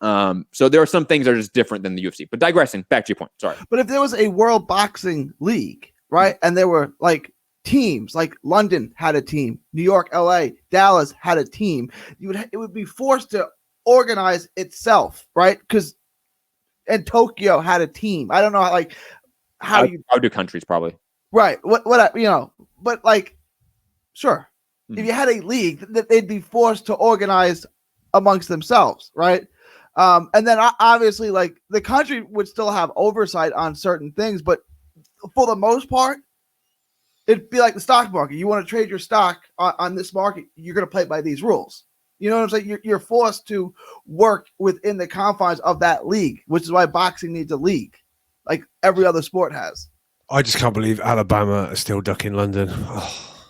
So there are some things that are just different than the UFC. But digressing, back to your point. Sorry. But if there was a World Boxing League, right, and there were like teams, like London had a team, New York, LA, Dallas had a team, it would be forced to organize itself, right? And Tokyo had a team. I don't know how you do countries probably. Right. But like, sure. Mm-hmm. If you had a league, that they'd be forced to organize amongst themselves, right? And then obviously, like, the country would still have oversight on certain things, but for the most part, It'd be like the stock market. You want to trade your stock on this market, you're going to play by these rules. You know what I'm saying? You're forced to work within the confines of that league, which is why boxing needs a league, like every other sport has. I just can't believe Alabama are still ducking London. Oh.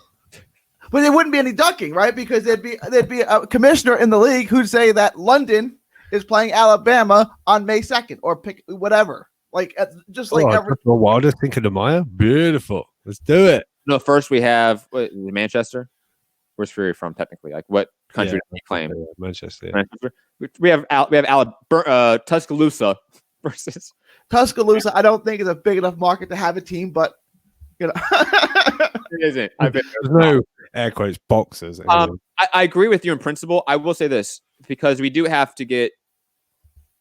But there wouldn't be any ducking, right? Because there'd be a commissioner in the league who'd say that London is playing Alabama on May 2nd or pick whatever. Like just like every Wilder, Cinco de Mayo. Beautiful. Let's do it. No, first we have Manchester. Where's Fury from technically? Like what country do we claim? Manchester. Yeah. Manchester. We have Tuscaloosa versus Tuscaloosa. I don't think is a big enough market to have a team, but you know, it isn't. I bet there's no air quotes boxers. I agree with you in principle. I will say this because we do have to get.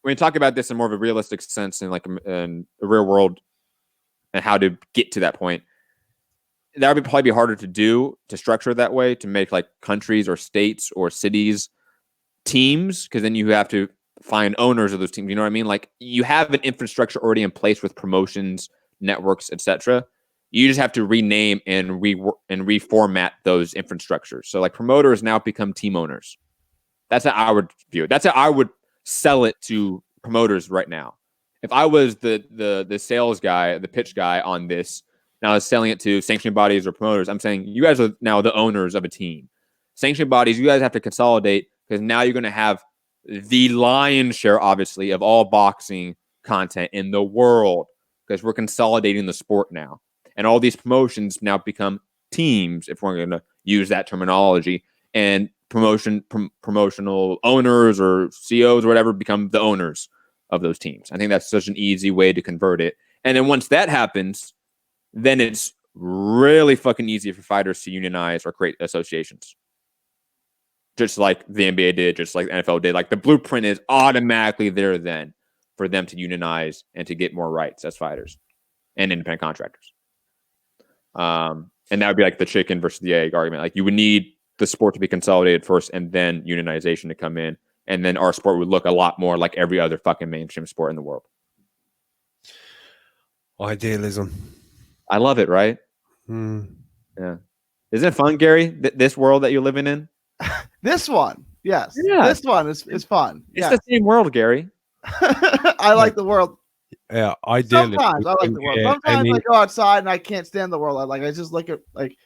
When you talk about this in more of a realistic sense and like in the real world and how to get to that point, that would probably be harder to do, to structure that way, to make like countries or states or cities teams, because then you have to find owners of those teams. You know what I mean? Like you have an infrastructure already in place with promotions, networks, etc. You just have to rename and reformat those infrastructures. So like promoters now become team owners. That's how I would view it. That's how I would sell it to promoters right now. If I was the sales guy, the pitch guy on this, now I was selling it to sanctioning bodies or promoters, I'm saying you guys are now the owners of a team. Sanctioning bodies, you guys have to consolidate because now you're going to have the lion's share, obviously, of all boxing content in the world because we're consolidating the sport now. And all these promotions now become teams, if we're going to use that terminology, and promotional owners or CEOs or whatever become the owners of those teams. I think that's such an easy way to convert it. And then once that happens, then it's really fucking easy for fighters to unionize or create associations. Just like the NBA did, just like the NFL did. Like the blueprint is automatically there then for them to unionize and to get more rights as fighters and independent contractors. And that would be like the chicken versus the egg argument. Like you would need the sport to be consolidated first and then unionization to come in. And then our sport would look a lot more like every other fucking mainstream sport in the world. Idealism. I love it, right? Yeah. Isn't it fun, Gary? This world that you're living in? This one. Yes. Yeah. This one is fun. It's the same world, Gary. I like the world. Yeah, ideally. Sometimes I like the world. Sometimes I go outside and I can't stand the world. I just look at like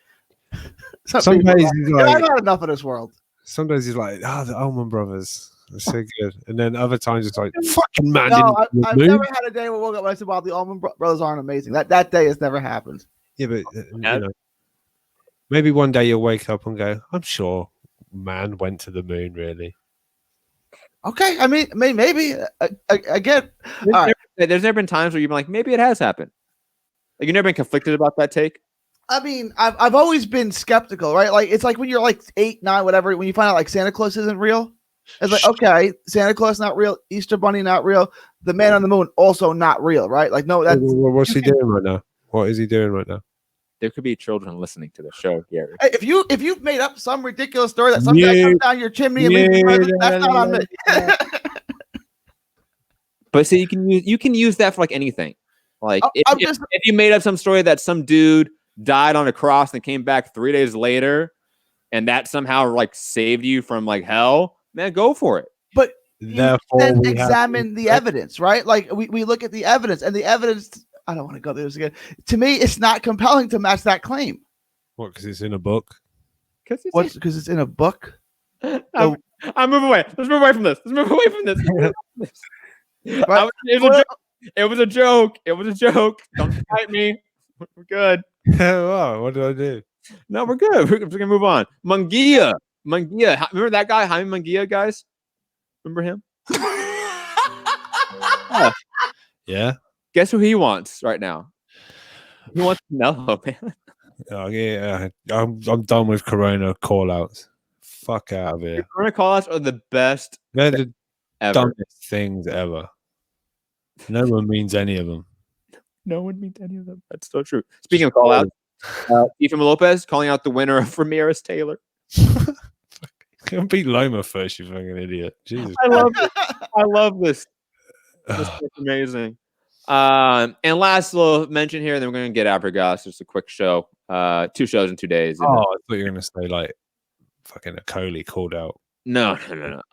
some days he's like, I've had enough of this world. Some days he's like, the Allman Brothers. They're so good. And then other times it's like, fucking man. No, I've never had a day where I woke up and I said, "Wow, the Allman Brothers aren't amazing." That day has never happened. Yeah, but you know, maybe one day you'll wake up and go, "I'm sure man went to the moon." Really? Okay, I mean, maybe again. There's never been times where you've been like, maybe it has happened. Like you've never been conflicted about that take. I mean, I've always been skeptical, right? Like it's like when you're like 8, 9, whatever. When you find out like Santa Claus isn't real, it's like okay, Santa Claus not real, Easter Bunny not real, the Man on the Moon also not real, right? Like no, that's what's he doing right now? What is he doing right now? There could be children listening to the show, Gary. If you've made up some ridiculous story that some guy comes down your chimney and leaves presents, that's not on me. But see, you can use that for like anything. Like if you made up some story that some dude died on a cross and came back 3 days later, and that somehow like saved you from like hell, man, go for it. But then examine the evidence, right? Like we look at the evidence, and the evidence. I don't want to go through this again. To me, it's not compelling to match that claim. What? Because it's in a book. Because it's in a book. I'm moving away. Let's move away from this. Right. It was a joke. It was a joke. Don't fight me. We're good. Wow, what did I do? No, we're good. We're gonna move on. Munguia. Remember that guy, Jaime Munguia, guys? Remember him? Yeah. Guess who he wants right now? He wants Canelo, man. Oh yeah, I'm done with Corona call-outs. Fuck out of here. Corona call-outs are the best. They're the ever. dumbest things ever. No one means any of them. No one means any of them. That's so true. Speaking of call-outs, Efim Lopez calling out the winner of Ramirez Taylor. Don't beat Loma first, you fucking idiot. Jesus. I love this. This is amazing. And last little mention here, and then we're going to get Abergas. Just a quick show. 2 shows in 2 days. Oh, I thought you were going to say like fucking a Coley called out. No.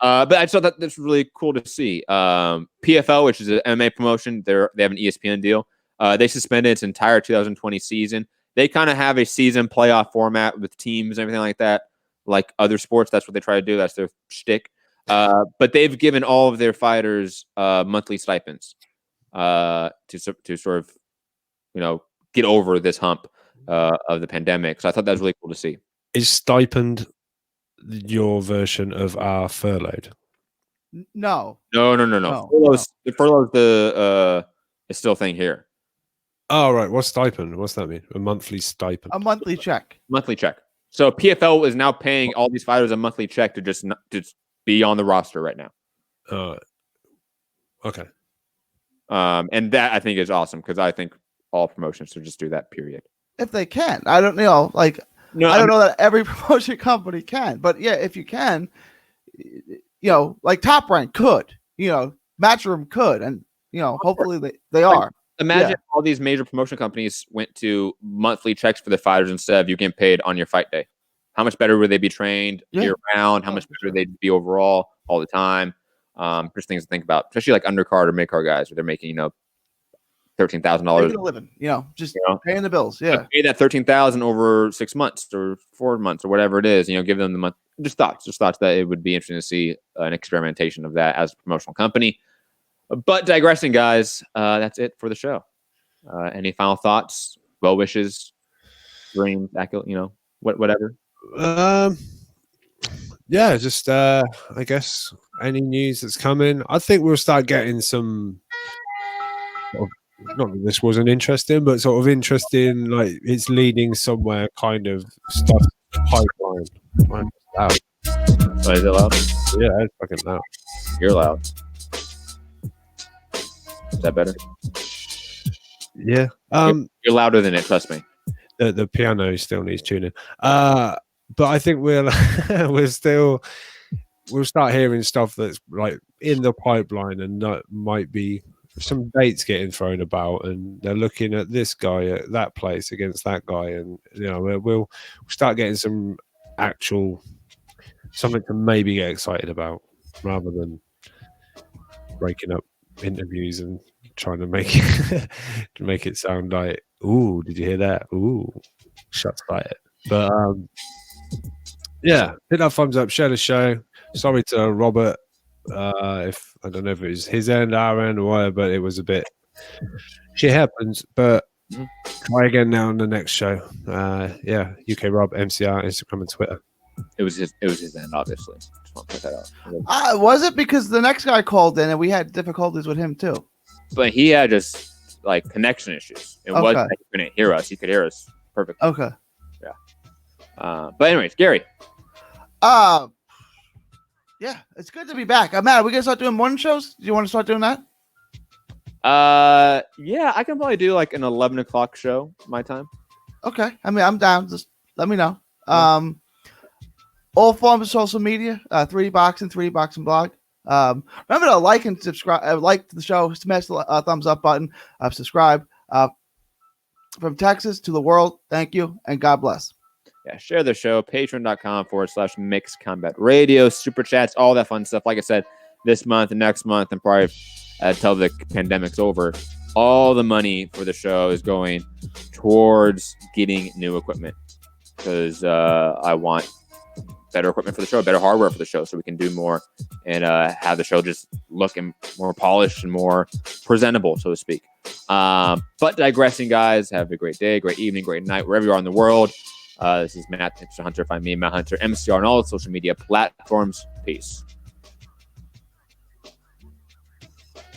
But I just thought that's really cool to see. PFL, which is an MMA promotion, they have an ESPN deal. They suspended its entire 2020 season. They kind of have a season playoff format with teams and everything like that. Like other sports, that's what they try to do. That's their shtick. But they've given all of their fighters monthly stipends to sort of, get over this hump of the pandemic. So I thought that was really cool to see. Is stipend your version of our furloughed? No. Furlough's the still thing here. Oh, right. What's stipend? What's that mean? A monthly stipend? A monthly check. Monthly check. So PFL is now paying all these fighters a monthly check to just be on the roster right now. Okay. And that I think is awesome because I think all promotions should just do that. Period. If they can, I don't know. Like, I don't know that every promotion company can, but yeah, if you can, like Top Rank could, Matchroom could, and hopefully they are. Imagine all these major promotion companies went to monthly checks for the fighters instead of you getting paid on your fight day. How much better would they be trained year round? How much better would they be overall all the time? Just things to think about, especially like undercard or mid-card guys where they're making, $13,000 a living, just paying the bills. Yeah. Pay that $13,000 over 6 months or 4 months or whatever it is, give them the month. Just thoughts that it would be interesting to see an experimentation of that as a promotional company. But digressing, guys, that's it for the show. Any final thoughts, well wishes, dreams, whatever? Yeah, just I guess any news that's coming. I think we'll start getting some. Not that this wasn't interesting, but sort of interesting. Like it's leading somewhere, kind of stuff. Pipeline. Loud. Oh, is it loud? Yeah, it's fucking loud. You're loud. Is that better? Yeah. You're louder than it. Trust me. The piano still needs tuning. But I think we'll start hearing stuff that's like in the pipeline, and that might be some dates getting thrown about, and they're looking at this guy at that place against that guy, and we'll start getting some actual something to maybe get excited about, rather than breaking up interviews and trying to make it sound like, ooh, did you hear that? Ooh, shots fired. But yeah, hit that thumbs up, share the show. Sorry to Robert, if I don't know if it was his end, our end, or whatever, but it was a bit shit happens. But try again now on the next show. Yeah, UK Rob, MCR, Instagram and Twitter. It was his end, obviously. Just want to put that out. Was it because the next guy called in and we had difficulties with him too? But he had just like connection issues. It wasn't that he couldn't hear us. He could hear us perfectly. Okay. Yeah. But anyways, Gary. Yeah, it's good to be back. Matt, are we gonna start doing morning shows? Do you want to start doing that? Yeah, I can probably do like an 11 o'clock show my time. Okay. I mean, I'm down. Just let me know. All forms of social media, 3D Boxing blog. Remember to like and subscribe. Like the show, smash the thumbs up button, subscribe. From Texas to the world, thank you, and God bless. Yeah, share the show, patreon.com/Mixed Combat Radio, super chats, all that fun stuff. Like I said, this month and next month, and probably until the pandemic's over, all the money for the show is going towards getting new equipment, because I want better equipment for the show, better hardware for the show, so we can do more and have the show just looking more polished and more presentable, so to speak. But digressing, guys, have a great day, great evening, great night, wherever you are in the world. This is Matt, Hipster Hunter. Find me, Matt Hunter, MCR, on all social media platforms. Peace.